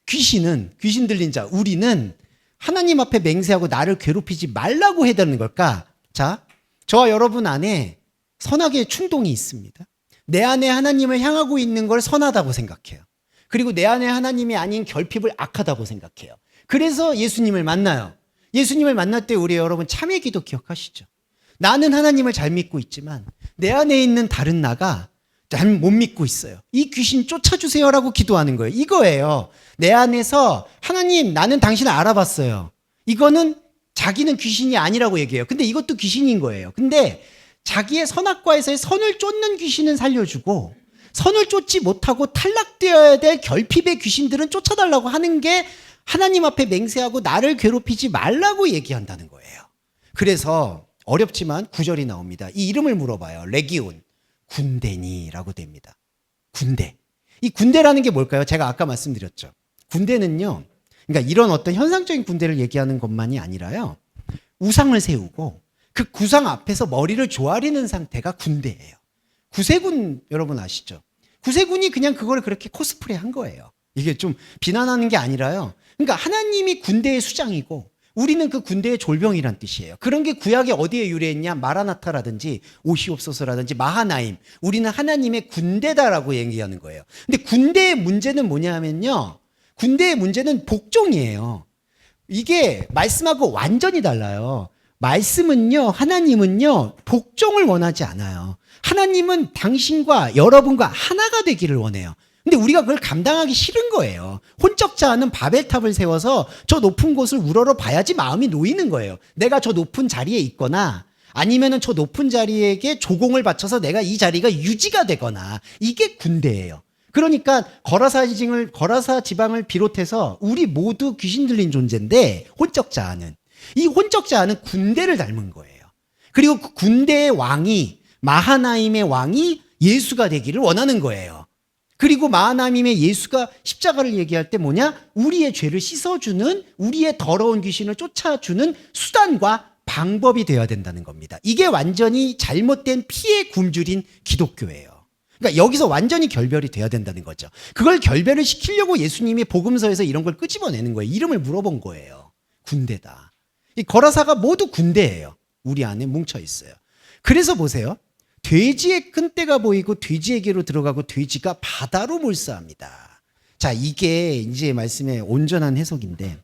귀신은, 귀신 들린 자, 우리는 하나님 앞에 맹세하고 나를 괴롭히지 말라고 해야 되는 걸까? 자, 저와 여러분 안에 선악의 충동이 있습니다. 내 안에 하나님을 향하고 있는 걸 선하다고 생각해요. 그리고 내 안에 하나님이 아닌 결핍을 악하다고 생각해요. 그래서 예수님을 만나요. 예수님을 만날 때 우리 여러분 참회 기도 기억하시죠? 나는 하나님을 잘 믿고 있지만 내 안에 있는 다른 나가 잘 못 믿고 있어요. 이 귀신 쫓아주세요라고 기도하는 거예요. 이거예요. 내 안에서 하나님, 나는 당신을 알아봤어요. 이거는 자기는 귀신이 아니라고 얘기해요. 근데 이것도 귀신인 거예요. 근데 자기의 선악과에서의 선을 쫓는 귀신은 살려주고, 선을 쫓지 못하고 탈락되어야 될 결핍의 귀신들은 쫓아달라고 하는 게 하나님 앞에 맹세하고 나를 괴롭히지 말라고 얘기한다는 거예요. 그래서 어렵지만 구절이 나옵니다. 이 이름을 물어봐요. 레기온, 군대니라고 됩니다. 군대. 이 군대라는 게 뭘까요? 제가 아까 말씀드렸죠. 군대는요, 그러니까 이런 어떤 현상적인 군대를 얘기하는 것만이 아니라요, 우상을 세우고 그 구상 앞에서 머리를 조아리는 상태가 군대예요. 구세군 여러분 아시죠? 구세군이 그냥 그걸 그렇게 코스프레 한 거예요. 이게 좀 비난하는 게 아니라요. 그러니까 하나님이 군대의 수장이고 우리는 그 군대의 졸병이란 뜻이에요. 그런 게 구약에 어디에 유래했냐? 마라나타라든지 오시옵소서라든지 마하나임. 우리는 하나님의 군대다라고 얘기하는 거예요. 근데 군대의 문제는 뭐냐면요. 군대의 문제는 복종이에요. 이게 말씀하고 완전히 달라요. 말씀은요, 하나님은요, 복종을 원하지 않아요. 하나님은 당신과 여러분과 하나가 되기를 원해요. 근데 우리가 그걸 감당하기 싫은 거예요. 혼적자는 바벨탑을 세워서 저 높은 곳을 우러러 봐야지 마음이 놓이는 거예요. 내가 저 높은 자리에 있거나 아니면은 저 높은 자리에게 조공을 바쳐서 내가 이 자리가 유지가 되거나 이게 군대예요. 그러니까 거라사 지방을 비롯해서 우리 모두 귀신 들린 존재인데 혼적자는 이 혼적자는 군대를 닮은 거예요. 그리고 그 군대의 왕이 마하나임의 왕이 예수가 되기를 원하는 거예요. 그리고 마하나임의 예수가 십자가를 얘기할 때 뭐냐? 우리의 죄를 씻어주는 우리의 더러운 귀신을 쫓아주는 수단과 방법이 되어야 된다는 겁니다. 이게 완전히 잘못된 피의 굶주린 기독교예요. 그러니까 여기서 완전히 결별이 돼야 된다는 거죠. 그걸 결별을 시키려고 예수님이 복음서에서 이런 걸 끄집어내는 거예요. 이름을 물어본 거예요. 군대다. 이 거라사가 모두 군대예요. 우리 안에 뭉쳐 있어요. 그래서 보세요. 돼지의 큰 떼가 보이고 돼지에게로 들어가고 돼지가 바다로 몰사합니다. 자, 이게 이제 말씀의 온전한 해석인데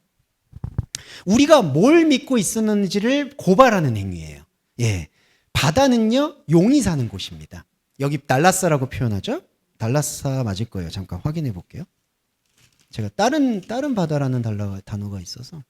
우리가 뭘 믿고 있었는지를 고발하는 행위예요. 예, 바다는요 용이 사는 곳입니다. 여기 달라스라고 표현하죠. 달라스 맞을 거예요. 잠깐 확인해 볼게요. 제가 다른 바다라는 단어가 있어서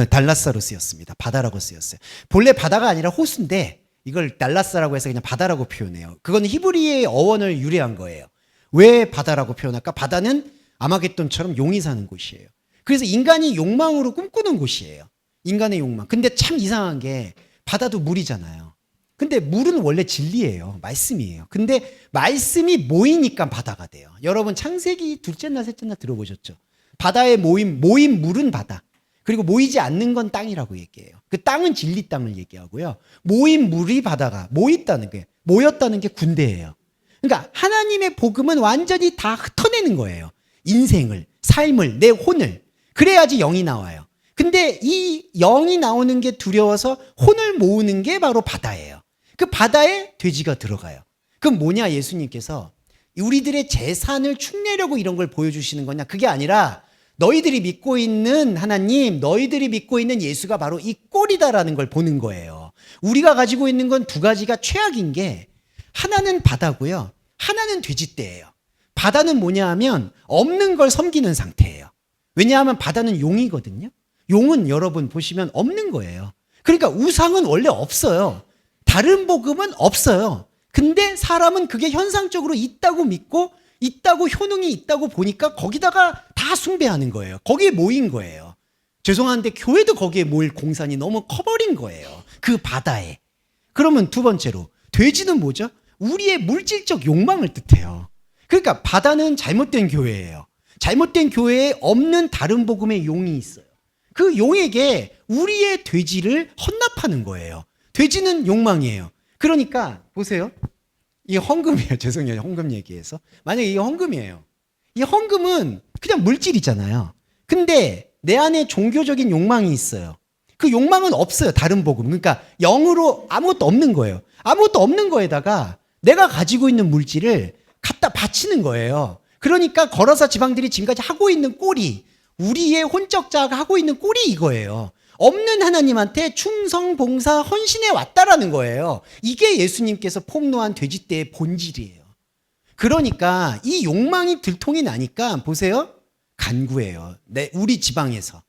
달라스로 쓰였습니다. 바다라고 쓰였어요. 본래 바다가 아니라 호수인데 이걸 달라스라고 해서 그냥 바다라고 표현해요. 그건 히브리의 어원을 유래한 거예요. 왜 바다라고 표현할까? 바다는 아마겟돈처럼 용이 사는 곳이에요. 그래서 인간이 욕망으로 꿈꾸는 곳이에요. 인간의 욕망. 근데 참 이상한 게 바다도 물이잖아요. 근데 물은 원래 진리예요. 말씀이에요. 근데 말씀이 모이니까 바다가 돼요. 여러분 창세기 둘째 날 셋째 날 들어보셨죠? 바다에 모인 물은 바다. 그리고 모이지 않는 건 땅이라고 얘기해요. 그 땅은 진리 땅을 얘기하고요. 모인 물이 바다가 모였다는 게 군대예요. 그러니까 하나님의 복음은 완전히 다 흩어내는 거예요. 인생을, 삶을, 내 혼을. 그래야지 영이 나와요. 근데 이 영이 나오는 게 두려워서 혼을 모으는 게 바로 바다예요. 그 바다에 돼지가 들어가요. 그럼 뭐냐? 예수님께서 우리들의 재산을 축내려고 이런 걸 보여주시는 거냐? 그게 아니라 너희들이 믿고 있는 하나님, 너희들이 믿고 있는 예수가 바로 이 꼴이다라는 걸 보는 거예요. 우리가 가지고 있는 건 두 가지가 최악인 게 하나는 바다고요. 하나는 돼지떼예요. 바다는 뭐냐 하면 없는 걸 섬기는 상태예요. 왜냐하면 바다는 용이거든요. 용은 여러분 보시면 없는 거예요. 그러니까 우상은 원래 없어요. 다른 복음은 없어요. 근데 사람은 그게 현상적으로 있다고 믿고 있다고 효능이 있다고 보니까 거기다가 다 숭배하는 거예요. 거기에 모인 거예요. 죄송한데 교회도 거기에 모일 공산이 너무 커버린 거예요. 그 바다에. 그러면 두 번째로 돼지는 뭐죠? 우리의 물질적 욕망을 뜻해요. 그러니까 바다는 잘못된 교회예요. 잘못된 교회에 없는 다른 복음의 용이 있어요. 그 용에게 우리의 돼지를 헌납하는 거예요. 돼지는 욕망이에요. 그러니까 보세요. 이게 헌금이에요. 죄송해요. 헌금 얘기해서. 만약에 이게 헌금이에요. 이 헌금은 그냥 물질이잖아요. 근데 내 안에 종교적인 욕망이 있어요. 그 욕망은 없어요. 다른 복음. 그러니까 영으로 아무것도 없는 거예요. 아무것도 없는 거에다가 내가 가지고 있는 물질을 갖다 바치는 거예요. 그러니까 거라사 지방들이 지금까지 하고 있는 꼴이 우리의 혼적자가 하고 있는 꼴이 이거예요. 없는 하나님한테 충성, 봉사, 헌신해 왔다라는 거예요. 이게 예수님께서 폭로한 돼지떼의 본질이에요. 그러니까 이 욕망이 들통이 나니까 보세요. 간구해요. 우리 지방에서.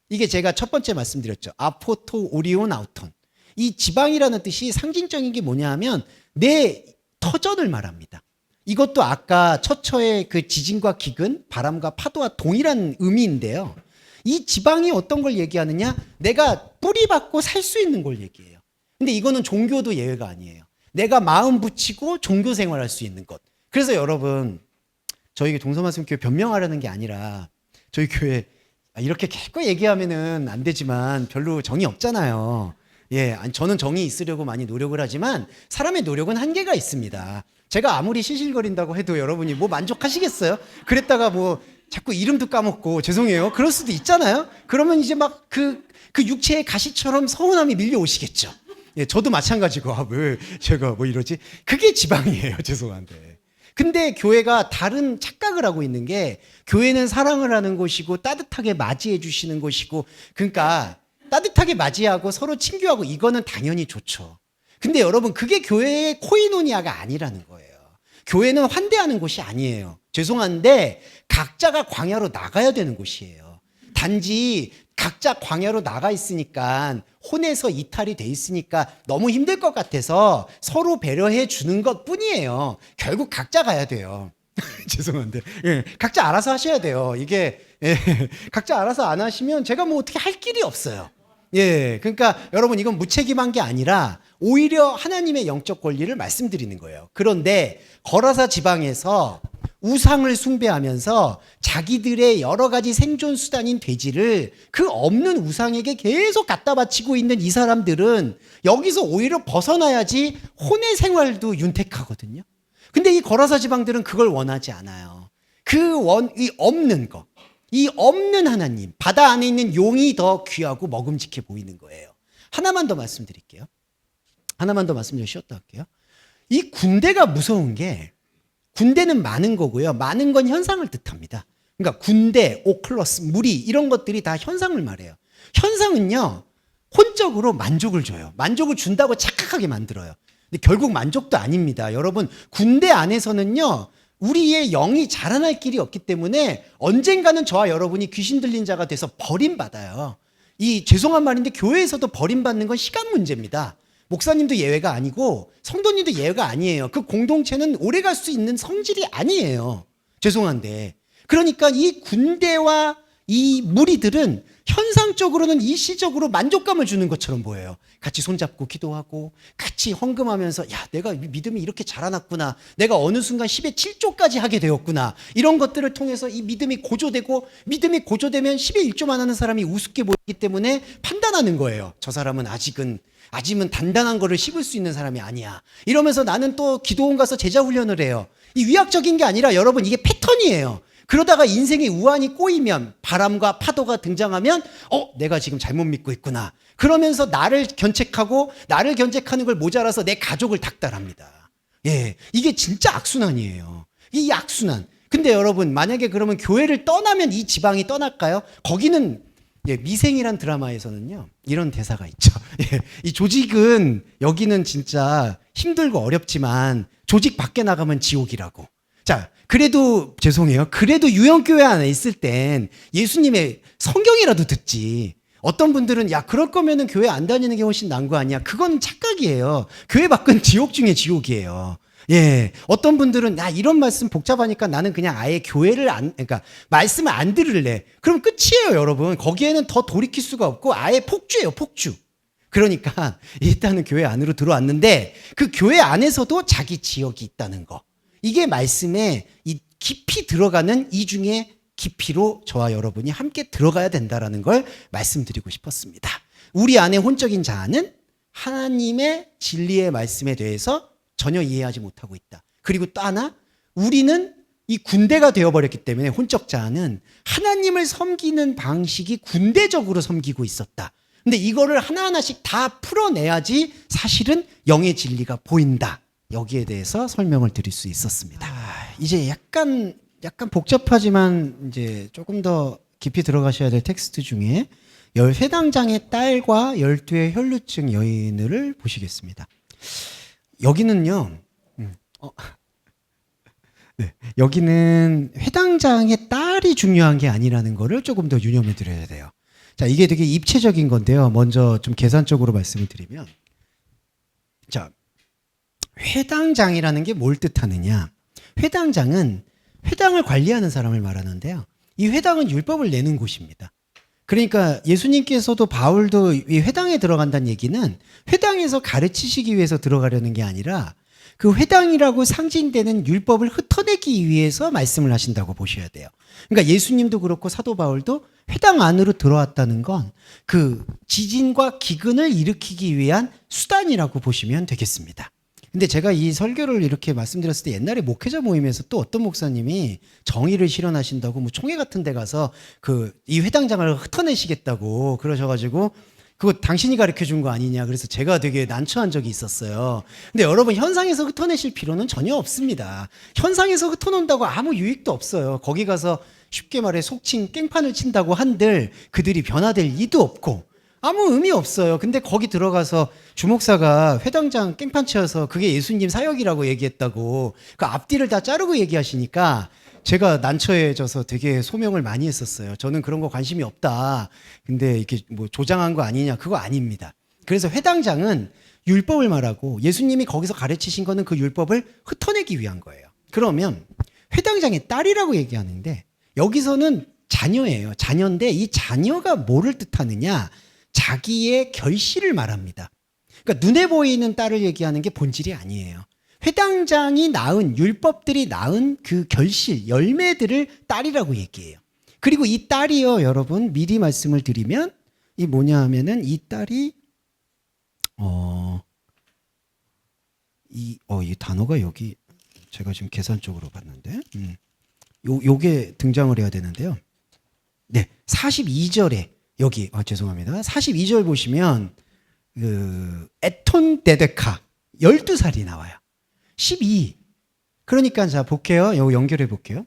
이게 제가 첫 번째 말씀드렸죠. 아포토 오리온 아우톤. 이 지방이라는 뜻이 상징적인 게 뭐냐 하면 내 터전을 말합니다. 이것도 아까 처처의 그 지진과 기근, 바람과 파도와 동일한 의미인데요. 이 지방이 어떤 걸 얘기하느냐? 내가 뿌리박고 살 수 있는 걸 얘기해요. 근데 이거는 종교도 예외가 아니에요. 내가 마음 붙이고 종교 생활할 수 있는 것. 그래서 여러분, 저희 동서말씀교회 변명하려는 게 아니라 저희 교회 이렇게 계속 얘기하면은 안 되지만 별로 정이 없잖아요. 예, 아니, 저는 정이 있으려고 많이 노력을 하지만 사람의 노력은 한계가 있습니다. 제가 아무리 시실거린다고 해도 여러분이 뭐 만족하시겠어요? 그랬다가 뭐 자꾸 이름도 까먹고 죄송해요. 그럴 수도 있잖아요. 그러면 이제 막 그 육체의 가시처럼 서운함이 밀려오시겠죠. 예, 저도 마찬가지고 왜 제가 뭐 이러지? 그게 지방이에요. 죄송한데. 근데 교회가 다른 착각을 하고 있는 게 교회는 사랑을 하는 곳이고 따뜻하게 맞이해 주시는 곳이고 그러니까 따뜻하게 맞이하고 서로 친교하고 이거는 당연히 좋죠. 근데 여러분 그게 교회의 코이노니아가 아니라는 거예요. 교회는 환대하는 곳이 아니에요. 죄송한데 각자가 광야로 나가야 되는 곳이에요. 단지 각자 광야로 나가 있으니까 혼에서 이탈이 돼 있으니까 너무 힘들 것 같아서 서로 배려해 주는 것 뿐이에요. 결국 각자 가야 돼요. 죄송한데 예, 각자 알아서 하셔야 돼요. 이게 예, 각자 알아서 안 하시면 제가 뭐 어떻게 할 길이 없어요. 예, 그러니까 여러분 이건 무책임한 게 아니라 오히려 하나님의 영적 권리를 말씀드리는 거예요. 그런데 거라사 지방에서 우상을 숭배하면서 자기들의 여러 가지 생존 수단인 돼지를 그 없는 우상에게 계속 갖다 바치고 있는 이 사람들은 여기서 오히려 벗어나야지 혼의 생활도 윤택하거든요. 근데 이 거라사 지방들은 그걸 원하지 않아요. 이 없는 거. 이 없는 하나님, 바다 안에 있는 용이 더 귀하고 먹음직해 보이는 거예요. 하나만 더 말씀드릴게요. 하나만 더 말씀드리고 쉬었다 할게요. 이 군대가 무서운 게 군대는 많은 거고요. 많은 건 현상을 뜻합니다. 그러니까 군대, 오클러스, 무리 이런 것들이 다 현상을 말해요. 현상은요. 혼적으로 만족을 줘요. 만족을 준다고 착각하게 만들어요. 근데 결국 만족도 아닙니다. 여러분 군대 안에서는요. 우리의 영이 자라날 길이 없기 때문에 언젠가는 저와 여러분이 귀신 들린 자가 돼서 버림받아요. 이 죄송한 말인데 교회에서도 버림받는 건 시간 문제입니다. 목사님도 예외가 아니고 성도님도 예외가 아니에요. 그 공동체는 오래 갈 수 있는 성질이 아니에요. 죄송한데. 그러니까 이 군대와 이 무리들은 현상적으로는 일시적으로 만족감을 주는 것처럼 보여요. 같이 손잡고 기도하고 같이 헌금하면서 야 내가 믿음이 이렇게 자라났구나. 내가 어느 순간 10의 7조까지 하게 되었구나. 이런 것들을 통해서 이 믿음이 고조되고 믿음이 고조되면 10의 1조만 하는 사람이 우습게 보이기 때문에 판단하는 거예요. 저 사람은 아직은 단단한 거를 씹을 수 있는 사람이 아니야. 이러면서 나는 또 기도원 가서 제자 훈련을 해요. 이 위약적인 게 아니라 여러분 이게 패턴이에요. 그러다가 인생의 우환이 꼬이면 바람과 파도가 등장하면 내가 지금 잘못 믿고 있구나. 그러면서 나를 견책하고 나를 견책하는 걸 모자라서 내 가족을 닥달합니다. 예, 이게 진짜 악순환이에요. 이 악순환. 근데 여러분 만약에 그러면 교회를 떠나면 이 지방이 떠날까요? 거기는 미생이란 드라마에서는요 이런 대사가 있죠. 이 조직은 여기는 진짜 힘들고 어렵지만 조직 밖에 나가면 지옥이라고. 자, 그래도 죄송해요. 그래도 유형교회 안에 있을 땐 예수님의 성경이라도 듣지. 어떤 분들은 야 그럴 거면은 교회 안 다니는 게 훨씬 나은 거 아니야. 그건 착각이에요. 교회 밖은 지옥 중에 지옥이에요. 예, 어떤 분들은 이런 말씀 복잡하니까 나는 그냥 아예 그러니까 말씀을 안 들을래. 그럼 끝이에요, 여러분. 거기에는 더 돌이킬 수가 없고 아예 폭주예요, 폭주. 그러니까 일단은 교회 안으로 들어왔는데 그 교회 안에서도 자기 지역이 있다는 거. 이게 말씀에 이 깊이 들어가는 이 중에 깊이로 저와 여러분이 함께 들어가야 된다라는 걸 말씀드리고 싶었습니다. 우리 안에 혼적인 자아는 하나님의 진리의 말씀에 대해서 전혀 이해하지 못하고 있다. 그리고 또 하나, 우리는 이 군대가 되어버렸기 때문에 혼적 자아는 하나님을 섬기는 방식이 군대적으로 섬기고 있었다. 근데 이거를 하나하나씩 다 풀어내야지 사실은 영의 진리가 보인다. 여기에 대해서 설명을 드릴 수 있었습니다. 이제 약간 복잡하지만 이제 조금 더 깊이 들어가셔야 될 텍스트 중에 회당장의 딸과 12의 혈루증 여인을 보시겠습니다. 여기는요. 네, 여기는 회당장의 딸이 중요한 게 아니라는 거를 조금 더 유념해 드려야 돼요. 자, 이게 되게 입체적인 건데요. 먼저 좀 계산적으로 말씀을 드리면 자, 회당장이라는 게 뭘 뜻하느냐? 회당장은 회당을 관리하는 사람을 말하는데요. 이 회당은 율법을 내는 곳입니다. 그러니까 예수님께서도 바울도 이 회당에 들어간다는 얘기는 회당에서 가르치시기 위해서 들어가려는 게 아니라 그 회당이라고 상징되는 율법을 흩어내기 위해서 말씀을 하신다고 보셔야 돼요. 그러니까 예수님도 그렇고 사도 바울도 회당 안으로 들어왔다는 건 그 지진과 기근을 일으키기 위한 수단이라고 보시면 되겠습니다. 근데 제가 이 설교를 이렇게 말씀드렸을 때 옛날에 목회자 모임에서 또 어떤 목사님이 정의를 실현하신다고 뭐 총회 같은 데 가서 그 이 회당장을 흩어내시겠다고 그러셔가지고 그거 당신이 가르쳐 준 거 아니냐. 그래서 제가 되게 난처한 적이 있었어요. 근데 여러분, 현상에서 흩어내실 필요는 전혀 없습니다. 현상에서 흩어놓는다고 아무 유익도 없어요. 거기 가서 쉽게 말해 속칭 깽판을 친다고 한들 그들이 변화될 리도 없고 아무 의미 없어요. 근데 거기 들어가서 주목사가 회당장 깽판 치어서 그게 예수님 사역이라고 얘기했다고 그 앞뒤를 다 자르고 얘기하시니까 제가 난처해져서 되게 소명을 많이 했었어요. 저는 그런 거 관심이 없다. 근데 이렇게 뭐 조장한 거 아니냐? 그거 아닙니다. 그래서 회당장은 율법을 말하고 예수님이 거기서 가르치신 거는 그 율법을 흩어내기 위한 거예요. 그러면 회당장의 딸이라고 얘기하는데 여기서는 자녀예요. 자녀인데 이 자녀가 뭐를 뜻하느냐? 자기의 결실을 말합니다. 그러니까 눈에 보이는 딸을 얘기하는 게 본질이 아니에요. 회당장이 낳은, 율법들이 낳은 그 결실, 열매들을 딸이라고 얘기해요. 그리고 이 딸이요, 여러분, 미리 말씀을 드리면, 이 뭐냐 하면은 이 딸이, 이 단어가 여기, 제가 지금 계산적으로 봤는데, 요게 등장을 해야 되는데요. 네, 42절에, 여기, 죄송합니다. 42절 보시면, 에톤 데데카, 12살이 나와요. 12. 그러니까 자 볼게요. 이거 연결해 볼게요.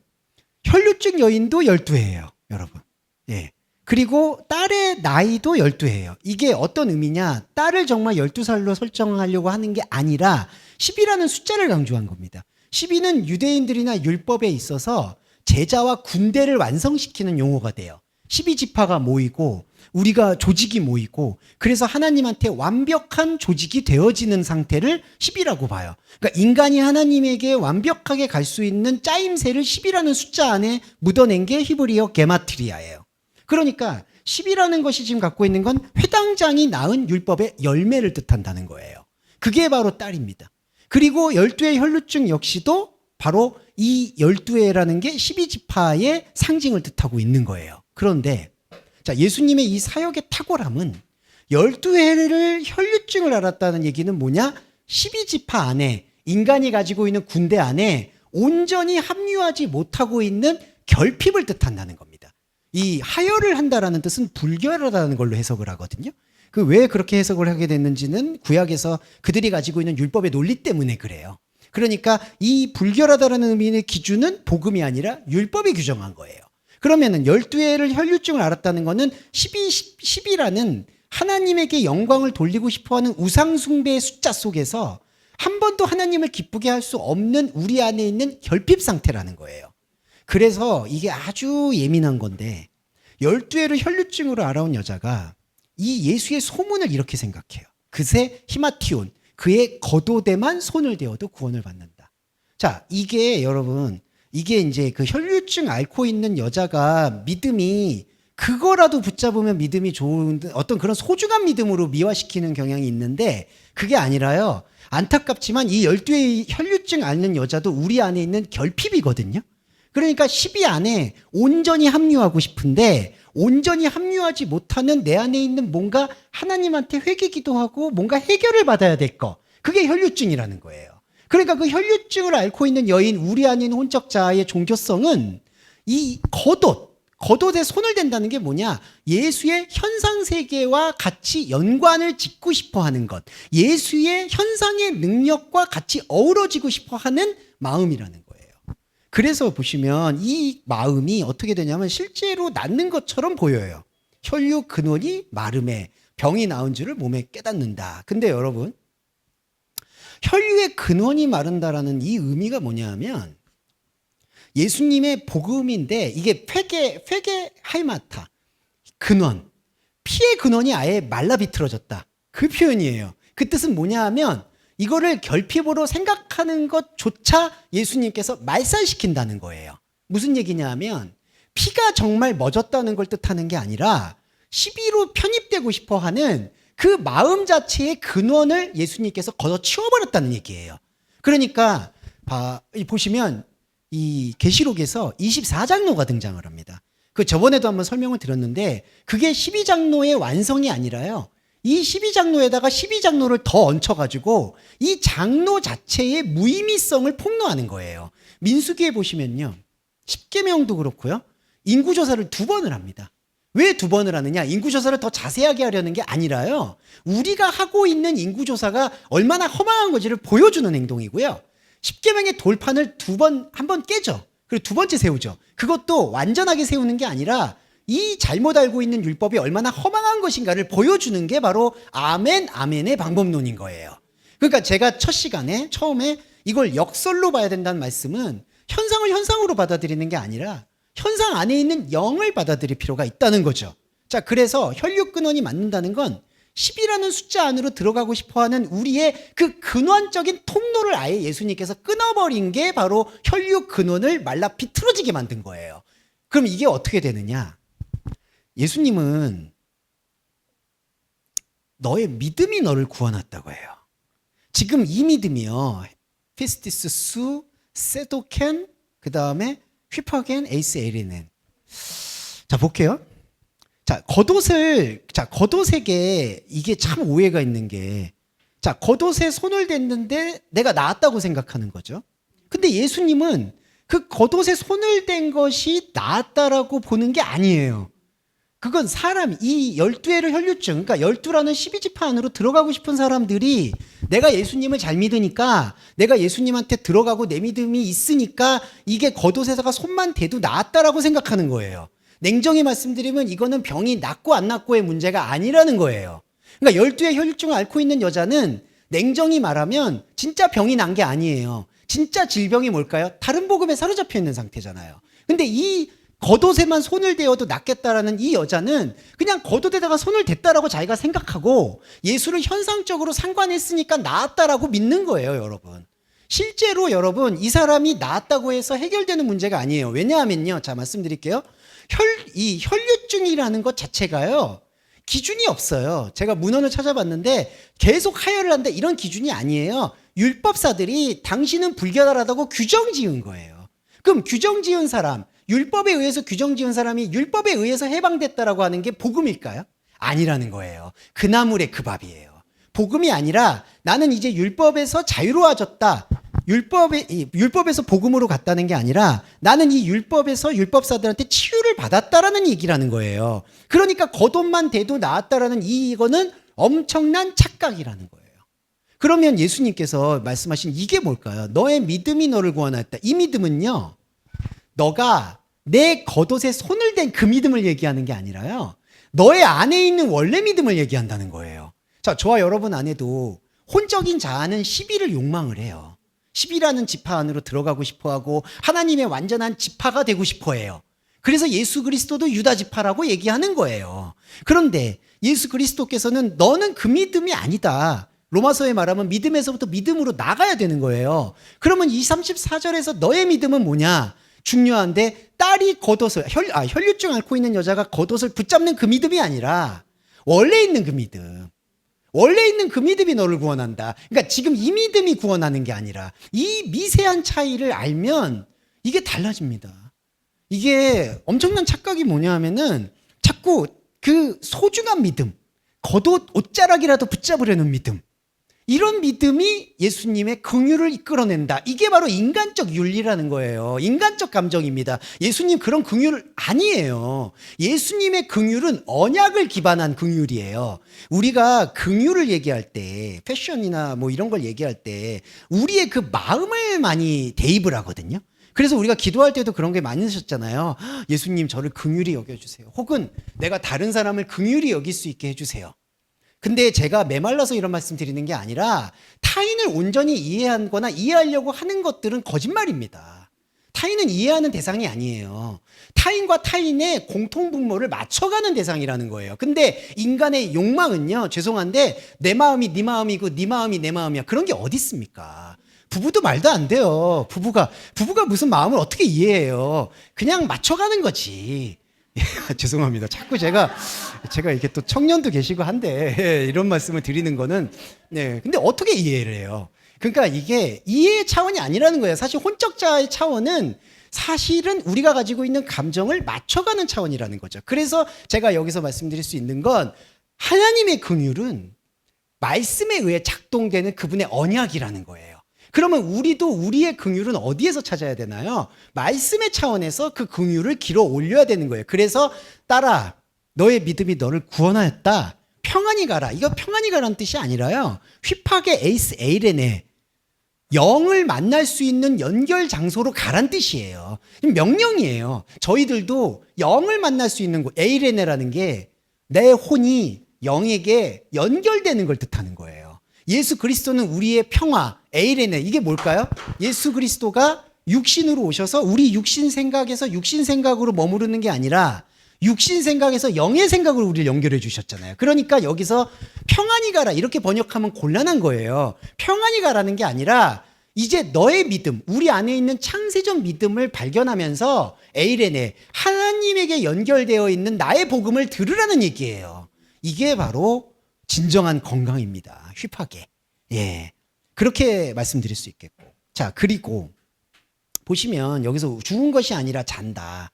혈류증 여인도 12회예요, 여러분. 예. 그리고 딸의 나이도 12회예요. 이게 어떤 의미냐? 딸을 정말 12살로 설정하려고 하는 게 아니라 10이라는 숫자를 강조한 겁니다. 12는 유대인들이나 율법에 있어서 제자와 군대를 완성시키는 용어가 돼요. 12지파가 모이고 우리가 조직이 모이고 그래서 하나님한테 완벽한 조직이 되어지는 상태를 10이라고 봐요. 그러니까 인간이 하나님에게 완벽하게 갈 수 있는 짜임새를 10이라는 숫자 안에 묻어낸 게 히브리어 게마트리아예요. 그러니까 10이라는 것이 지금 갖고 있는 건 회당장이 낳은 율법의 열매를 뜻한다는 거예요. 그게 바로 딸입니다. 그리고 12의 혈루증 역시도 바로 이 12회라는 게 12지파의 상징을 뜻하고 있는 거예요. 그런데 자, 예수님의 이 사역의 탁월함은 12회를 혈류증을 알았다는 얘기는 뭐냐? 12지파 안에 인간이 가지고 있는 군대 안에 온전히 합류하지 못하고 있는 결핍을 뜻한다는 겁니다. 이 하혈을 한다라는 뜻은 불결하다는 걸로 해석을 하거든요. 그 왜 그렇게 해석을 하게 됐는지는 구약에서 그들이 가지고 있는 율법의 논리 때문에 그래요. 그러니까 이 불결하다라는 의미의 기준은 복음이 아니라 율법이 규정한 거예요. 그러면은 12회를 혈류증을 알았다는 것은 10이라는 하나님에게 영광을 돌리고 싶어하는 우상숭배의 숫자 속에서 한 번도 하나님을 기쁘게 할 수 없는 우리 안에 있는 결핍 상태라는 거예요. 그래서 이게 아주 예민한 건데 12회를 혈류증으로 알아온 여자가 이 예수의 소문을 이렇게 생각해요. 그새 히마티온, 그의 겉옷에만 손을 대어도 구원을 받는다. 자, 이게 여러분, 이게 이제 그 혈류증 앓고 있는 여자가 믿음이 그거라도 붙잡으면 믿음이 좋은 어떤 그런 소중한 믿음으로 미화시키는 경향이 있는데 그게 아니라요. 안타깝지만 이 12의 혈류증 앓는 여자도 우리 안에 있는 결핍이거든요. 그러니까 12 안에 온전히 합류하고 싶은데 온전히 합류하지 못하는 내 안에 있는 뭔가 하나님한테 회개 기도하고 뭔가 해결을 받아야 될 거. 그게 혈류증이라는 거예요. 그러니까 그 혈류증을 앓고 있는 여인, 우리 안에 있는 혼적자의 종교성은 이 겉옷에 손을 댄다는 게 뭐냐? 예수의 현상세계와 같이 연관을 짓고 싶어 하는 것. 예수의 현상의 능력과 같이 어우러지고 싶어 하는 마음이라는 거예요. 그래서 보시면 이 마음이 어떻게 되냐면 실제로 낫는 것처럼 보여요. 혈류 근원이 마름에 병이 나은 줄을 몸에 깨닫는다. 근데 여러분, 혈류의 근원이 마른다라는 이 의미가 뭐냐면 예수님의 복음인데 이게 회개 하이마타 근원, 피의 근원이 아예 말라 비틀어졌다. 그 표현이에요. 그 뜻은 뭐냐 하면 이거를 결핍으로 생각하는 것조차 예수님께서 말살시킨다는 거예요. 무슨 얘기냐 하면 피가 정말 멎었다는 걸 뜻하는 게 아니라 12로 편입되고 싶어 하는 그 마음 자체의 근원을 예수님께서 걷어치워버렸다는 얘기예요. 그러니까 보시면 이 계시록에서 24장로가 등장을 합니다. 그 저번에도 한번 설명을 드렸는데 그게 12장로의 완성이 아니라요. 이 12장로에다가 12장로를 더 얹혀가지고 이 장로 자체의 무의미성을 폭로하는 거예요. 민수기에 보시면요. 십계명도 그렇고요. 인구조사를 2번을 합니다. 왜 2번을 하느냐? 인구조사를 더 자세하게 하려는 게 아니라요. 우리가 하고 있는 인구조사가 얼마나 허망한 건지를 보여주는 행동이고요. 십계명의 돌판을 한 번 깨죠. 그리고 2번째 세우죠. 그것도 완전하게 세우는 게 아니라 이 잘못 알고 있는 율법이 얼마나 허망한 것인가를 보여주는 게 바로 아멘, 아멘의 방법론인 거예요. 그러니까 제가 첫 시간에 처음에 이걸 역설로 봐야 된다는 말씀은 현상을 현상으로 받아들이는 게 아니라 현상 안에 있는 영을 받아들일 필요가 있다는 거죠. 자, 그래서 혈육근원이 맞는다는 건 10이라는 숫자 안으로 들어가고 싶어하는 우리의 그 근원적인 통로를 아예 예수님께서 끊어버린 게 바로 혈육근원을 말라 비틀어지게 만든 거예요. 그럼 이게 어떻게 되느냐? 예수님은 너의 믿음이 너를 구원했다고 해요. 지금 이 믿음이요. 피스티스 수, 세도켄, 그 다음에 휘퍼겐, 에이스 에리넨. 자, 볼게요. 자, 겉옷에게 이게 참 오해가 있는 게, 자, 겉옷에 손을 댔는데 내가 나았다고 생각하는 거죠. 근데 예수님은 그 겉옷에 손을 댄 것이 나았다라고 보는 게 아니에요. 그건 이 12회를 혈류증, 그러니까 12라는 12지파 안으로 들어가고 싶은 사람들이 내가 예수님을 잘 믿으니까 내가 예수님한테 들어가고 내 믿음이 있으니까 이게 겉옷에다가 손만 대도 나았다라고 생각하는 거예요. 냉정히 말씀드리면 이거는 병이 낫고 안 낫고의 문제가 아니라는 거예요. 그러니까 12회 혈류증을 앓고 있는 여자는 냉정히 말하면 진짜 병이 난 게 아니에요. 진짜 질병이 뭘까요? 다른 복음에 사로잡혀 있는 상태잖아요. 근데 이 겉옷에만 손을 대어도 낫겠다라는 이 여자는 그냥 겉옷에다가 손을 댔다라고 자기가 생각하고 예수를 현상적으로 상관했으니까 나았다라고 믿는 거예요, 여러분. 실제로 여러분, 이 사람이 나았다고 해서 해결되는 문제가 아니에요. 왜냐하면요, 자, 말씀드릴게요. 이 혈류증이라는 것 자체가요, 기준이 없어요. 제가 문헌을 찾아봤는데 계속 하혈을 한다 이런 기준이 아니에요. 율법사들이 당신은 불결하다고 규정 지은 거예요. 그럼 규정 지은 사람, 율법에 의해서 규정 지은 사람이 율법에 의해서 해방됐다라고 하는 게 복음일까요? 아니라는 거예요. 그 나물의 그 밥이에요. 복음이 아니라 나는 이제 율법에서 자유로워졌다. 율법에서 복음으로 갔다는 게 아니라 나는 이 율법에서 율법사들한테 치유를 받았다라는 얘기라는 거예요. 그러니까 겉옷만 대도 나았다라는 이거는 엄청난 착각이라는 거예요. 그러면 예수님께서 말씀하신 이게 뭘까요? 너의 믿음이 너를 구원하였다. 이 믿음은요, 너가 내 겉옷에 손을 댄 그 믿음을 얘기하는 게 아니라요, 너의 안에 있는 원래 믿음을 얘기한다는 거예요. 자, 저와 여러분 안에도 혼적인 자아는 12를 욕망을 해요. 10이라는 지파 안으로 들어가고 싶어하고 하나님의 완전한 지파가 되고 싶어해요. 그래서 예수 그리스도도 유다 지파라고 얘기하는 거예요. 그런데 예수 그리스도께서는 너는 그 믿음이 아니다. 로마서에 말하면 믿음에서부터 믿음으로 나가야 되는 거예요. 그러면 이 34절에서 너의 믿음은 뭐냐? 중요한데 딸이 겉옷을 혈류증 앓고 있는 여자가 겉옷을 붙잡는 그 믿음이 아니라 원래 있는 그 믿음. 원래 있는 그 믿음이 너를 구원한다. 그러니까 지금 이 믿음이 구원하는 게 아니라 이 미세한 차이를 알면 이게 달라집니다. 이게 엄청난 착각이 뭐냐 하면은 자꾸 그 소중한 믿음, 겉옷 옷자락이라도 붙잡으려는 믿음, 이런 믿음이 예수님의 긍휼을 이끌어낸다. 이게 바로 인간적 윤리라는 거예요. 인간적 감정입니다. 예수님 그런 긍휼 아니에요. 예수님의 긍휼은 언약을 기반한 긍휼이에요. 우리가 긍휼을 얘기할 때, 패션이나 뭐 이런 걸 얘기할 때 우리의 그 마음을 많이 대입을 하거든요. 그래서 우리가 기도할 때도 그런 게 많이 하셨잖아요. 예수님 저를 긍휼히 여겨주세요. 혹은 내가 다른 사람을 긍휼히 여길 수 있게 해주세요. 근데 제가 메말라서 이런 말씀 드리는 게 아니라 타인을 온전히 이해하거나 이해하려고 하는 것들은 거짓말입니다. 타인은 이해하는 대상이 아니에요. 타인과 타인의 공통분모를 맞춰가는 대상이라는 거예요. 근데 인간의 욕망은요, 죄송한데 내 마음이 네 마음이고 네 마음이 내 마음이야. 그런 게 어디 있습니까? 부부도 말도 안 돼요. 부부가 무슨 마음을 어떻게 이해해요. 그냥 맞춰가는 거지. 죄송합니다. 자꾸 제가 이렇게 또 청년도 계시고 한데 이런 말씀을 드리는 거는 근데 어떻게 이해를 해요? 그러니까 이게 이해의 차원이 아니라는 거예요. 사실 혼적자의 차원은 사실은 우리가 가지고 있는 감정을 맞춰가는 차원이라는 거죠. 그래서 제가 여기서 말씀드릴 수 있는 건 하나님의 긍휼은 말씀에 의해 작동되는 그분의 언약이라는 거예요. 그러면 우리도 우리의 긍휼은 어디에서 찾아야 되나요? 말씀의 차원에서 그 긍휼을 길어 올려야 되는 거예요. 그래서 딸아, 너의 믿음이 너를 구원하였다. 평안히 가라. 이거 평안히 가라는 뜻이 아니라요. 휘파게 에이스 에이레네. 영을 만날 수 있는 연결 장소로 가란 뜻이에요. 명령이에요. 저희들도 영을 만날 수 있는 곳, 에이레네라는 게 내 혼이 영에게 연결되는 걸 뜻하는 거예요. 예수 그리스도는 우리의 평화, 에이레네. 이게 뭘까요? 예수 그리스도가 육신으로 오셔서 우리 육신 생각에서 육신 생각으로 머무르는 게 아니라 육신 생각에서 영의 생각으로 우리를 연결해 주셨잖아요. 그러니까 여기서 평안히 가라 이렇게 번역하면 곤란한 거예요. 평안히 가라는 게 아니라 이제 너의 믿음, 우리 안에 있는 창세적 믿음을 발견하면서 에이레네, 하나님에게 연결되어 있는 나의 복음을 들으라는 얘기예요. 이게 바로 진정한 건강입니다. 휘파게. 예. 그렇게 말씀드릴 수 있겠고. 자, 그리고 보시면 여기서 죽은 것이 아니라 잔다.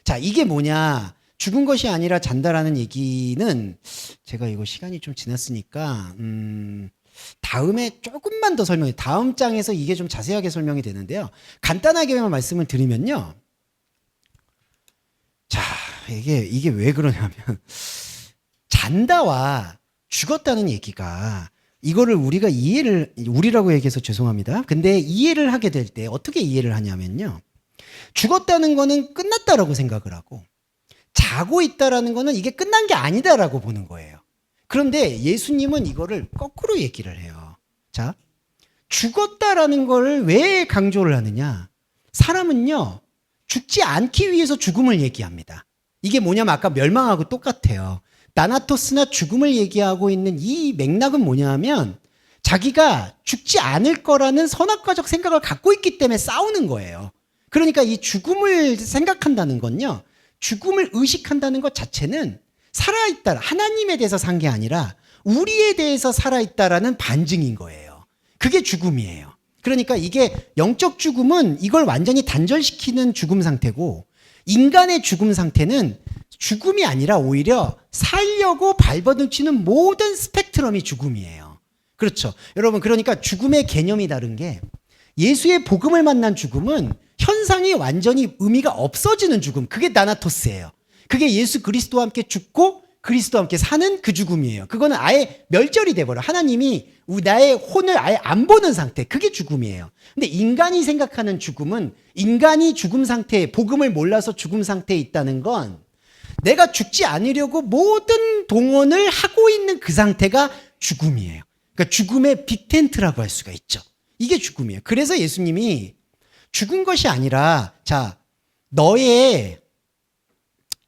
자, 이게 뭐냐? 죽은 것이 아니라 잔다라는 얘기는 제가 이거 시간이 좀 지났으니까 다음에 조금만 더 설명해. 다음 장에서 이게 좀 자세하게 설명이 되는데요. 간단하게만 말씀을 드리면요. 자, 이게 왜 그러냐면 잔다와 죽었다는 얘기가 이거를 우리가 우리라고 얘기해서 죄송합니다. 근데 이해를 하게 될 때 어떻게 이해를 하냐면요. 죽었다는 거는 끝났다라고 생각을 하고 자고 있다라는 거는 이게 끝난 게 아니다라고 보는 거예요. 그런데 예수님은 이거를 거꾸로 얘기를 해요. 자, 죽었다라는 걸 왜 강조를 하느냐? 사람은요, 죽지 않기 위해서 죽음을 얘기합니다. 이게 뭐냐면 아까 멸망하고 똑같아요. 나나토스나 죽음을 얘기하고 있는 이 맥락은 뭐냐면 자기가 죽지 않을 거라는 선악과적 생각을 갖고 있기 때문에 싸우는 거예요. 그러니까 이 죽음을 생각한다는 건요, 죽음을 의식한다는 것 자체는 살아있다, 하나님에 대해서 산 게 아니라 우리에 대해서 살아있다라는 반증인 거예요. 그게 죽음이에요. 그러니까 이게 영적 죽음은 이걸 완전히 단절시키는 죽음 상태고 인간의 죽음 상태는 죽음이 아니라 오히려 살려고 발버둥치는 모든 스펙트럼이 죽음이에요. 그렇죠. 여러분, 그러니까 죽음의 개념이 다른 게 예수의 복음을 만난 죽음은 현상이 완전히 의미가 없어지는 죽음. 그게 나나토스예요. 그게 예수 그리스도와 함께 죽고 그리스도와 함께 사는 그 죽음이에요. 그거는 아예 멸절이 돼버려. 하나님이 나의 혼을 아예 안 보는 상태. 그게 죽음이에요. 근데 인간이 생각하는 죽음은 인간이 죽음 상태에, 복음을 몰라서 죽음 상태에 있다는 건 내가 죽지 않으려고 모든 동원을 하고 있는 그 상태가 죽음이에요. 그러니까 죽음의 빅텐트라고 할 수가 있죠. 이게 죽음이에요. 그래서 예수님이 죽은 것이 아니라, 자,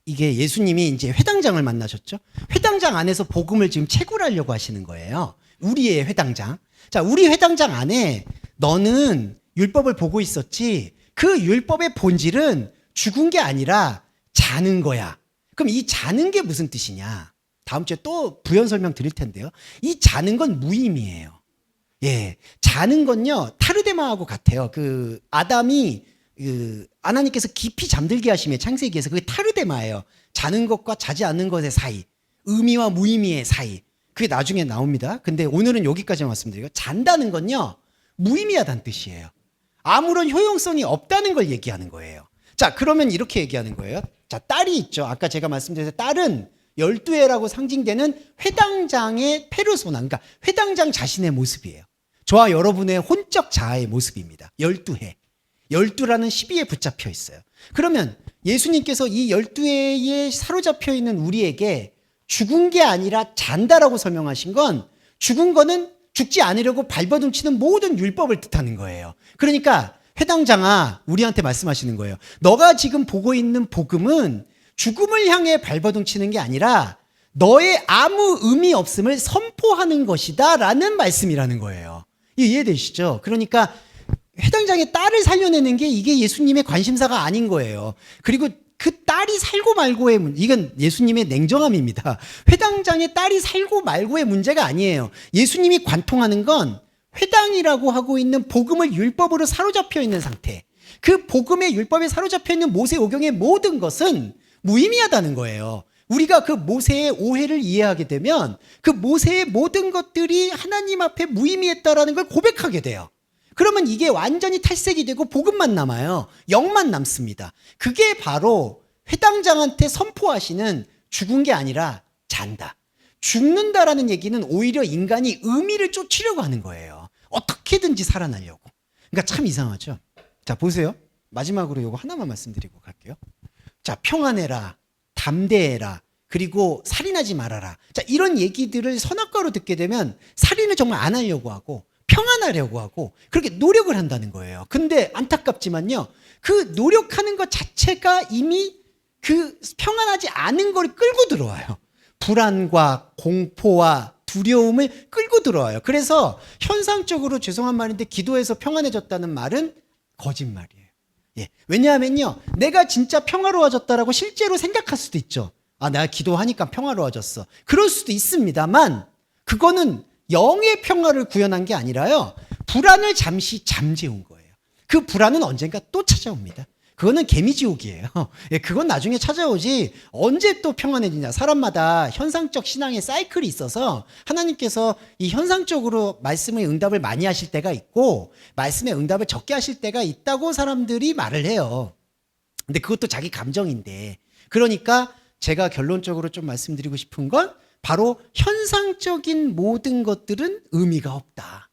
이게 예수님이 이제 회당장을 만나셨죠? 회당장 안에서 복음을 지금 채굴하려고 하시는 거예요. 우리의 회당장. 자, 우리 회당장 안에 너는 율법을 보고 있었지. 그 율법의 본질은 죽은 게 아니라 자는 거야. 그럼 이 자는 게 무슨 뜻이냐? 다음 주에 또 부연 설명 드릴 텐데요. 이 자는 건 무의미해요. 예. 자는 건요, 타르데마하고 같아요. 아담이 하나님께서 깊이 잠들게 하심에 창세기에서 그게 타르데마예요. 자는 것과 자지 않는 것의 사이, 의미와 무의미의 사이. 그게 나중에 나옵니다. 근데 오늘은 여기까지 말씀드리고, 잔다는 건요, 무의미하다는 뜻이에요. 아무런 효용성이 없다는 걸 얘기하는 거예요. 자, 그러면 이렇게 얘기하는 거예요. 자, 딸이 있죠. 아까 제가 말씀드린 딸은 12회라고 상징되는 회당장의 페르소나, 그러니까 회당장 자신의 모습이에요. 저와 여러분의 혼적 자아의 모습입니다. 12회. 12라는 12에 붙잡혀 있어요. 그러면 예수님께서 이 12회에 사로잡혀 있는 우리에게 죽은 게 아니라 잔다라고 설명하신 건 죽은 거는 죽지 않으려고 발버둥치는 모든 율법을 뜻하는 거예요. 그러니까 회당장아, 우리한테 말씀하시는 거예요. 너가 지금 보고 있는 복음은 죽음을 향해 발버둥치는 게 아니라 너의 아무 의미 없음을 선포하는 것이다 라는 말씀이라는 거예요. 이해되시죠? 그러니까 회당장의 딸을 살려내는 게 이게 예수님의 관심사가 아닌 거예요. 그리고 그 딸이 살고 말고의 이건 예수님의 냉정함입니다. 회당장의 딸이 살고 말고의 문제가 아니에요. 예수님이 관통하는 건 회당이라고 하고 있는 복음을 율법으로 사로잡혀 있는 상태. 그 복음의 율법에 사로잡혀 있는 모세오경의 모든 것은 무의미하다는 거예요. 우리가 그 모세의 오해를 이해하게 되면 그 모세의 모든 것들이 하나님 앞에 무의미했다라는 걸 고백하게 돼요. 그러면 이게 완전히 탈색이 되고 복음만 남아요. 영만 남습니다. 그게 바로 회당장한테 선포하시는 죽은 게 아니라 잔다. 죽는다라는 얘기는 오히려 인간이 의미를 쫓으려고 하는 거예요. 어떻게든지 살아나려고. 그러니까 참 이상하죠. 자, 보세요. 마지막으로 이거 하나만 말씀드리고 갈게요. 자, 평안해라, 담대해라, 그리고 살인하지 말아라. 자, 이런 얘기들을 선악과로 듣게 되면 살인을 정말 안 하려고 하고 평안하려고 하고 그렇게 노력을 한다는 거예요. 근데 안타깝지만요, 그 노력하는 것 자체가 이미 그 평안하지 않은 걸 끌고 들어와요. 불안과 공포와 두려움을 끌고 들어와요. 그래서 현상적으로 죄송한 말인데 기도해서 평안해졌다는 말은 거짓말이에요. 예. 왜냐하면요, 내가 진짜 평화로워졌다라고 실제로 생각할 수도 있죠. 아, 내가 기도하니까 평화로워졌어. 그럴 수도 있습니다만 그거는 영의 평화를 구현한 게 아니라요, 불안을 잠시 잠재운 거예요. 그 불안은 언젠가 또 찾아옵니다. 그거는 개미지옥이에요. 예, 그건 나중에 찾아오지 언제 또 평안해지냐. 사람마다 현상적 신앙의 사이클이 있어서 하나님께서 이 현상적으로 말씀의 응답을 많이 하실 때가 있고 말씀의 응답을 적게 하실 때가 있다고 사람들이 말을 해요. 근데 그것도 자기 감정인데, 그러니까 제가 결론적으로 좀 말씀드리고 싶은 건 바로 현상적인 모든 것들은 의미가 없다.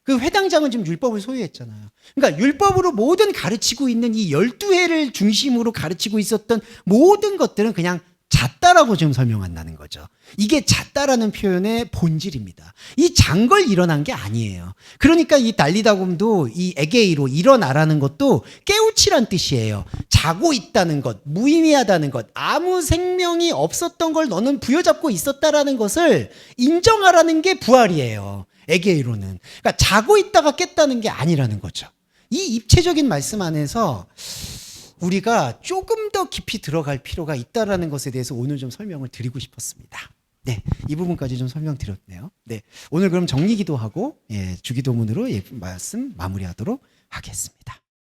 그 회당장은 지금 율법을 소유했잖아요. 그러니까 율법으로 모든 가르치고 있는 이 12회를 중심으로 가르치고 있었던 모든 것들은 그냥 잣다라고 지금 설명한다는 거죠. 이게 잣다라는 표현의 본질입니다. 이 잔걸 일어난 게 아니에요. 그러니까 이 달리다곰도 이 에게이로 일어나라는 것도 깨우치란 뜻이에요. 자고 있다는 것, 무의미하다는 것, 아무 생명이 없었던 걸 너는 부여잡고 있었다라는 것을 인정하라는 게 부활이에요. 에게이로는. 그러니까 자고 있다가 깼다는 게 아니라는 거죠. 이 입체적인 말씀 안에서 우리가 조금 더 깊이 들어갈 필요가 있다라는 것에 대해서 오늘 좀 설명을 드리고 싶었습니다. 네, 이 부분까지 좀 설명드렸네요. 네, 오늘 그럼 정리기도하고 주기도문으로 말씀 마무리하도록 하겠습니다.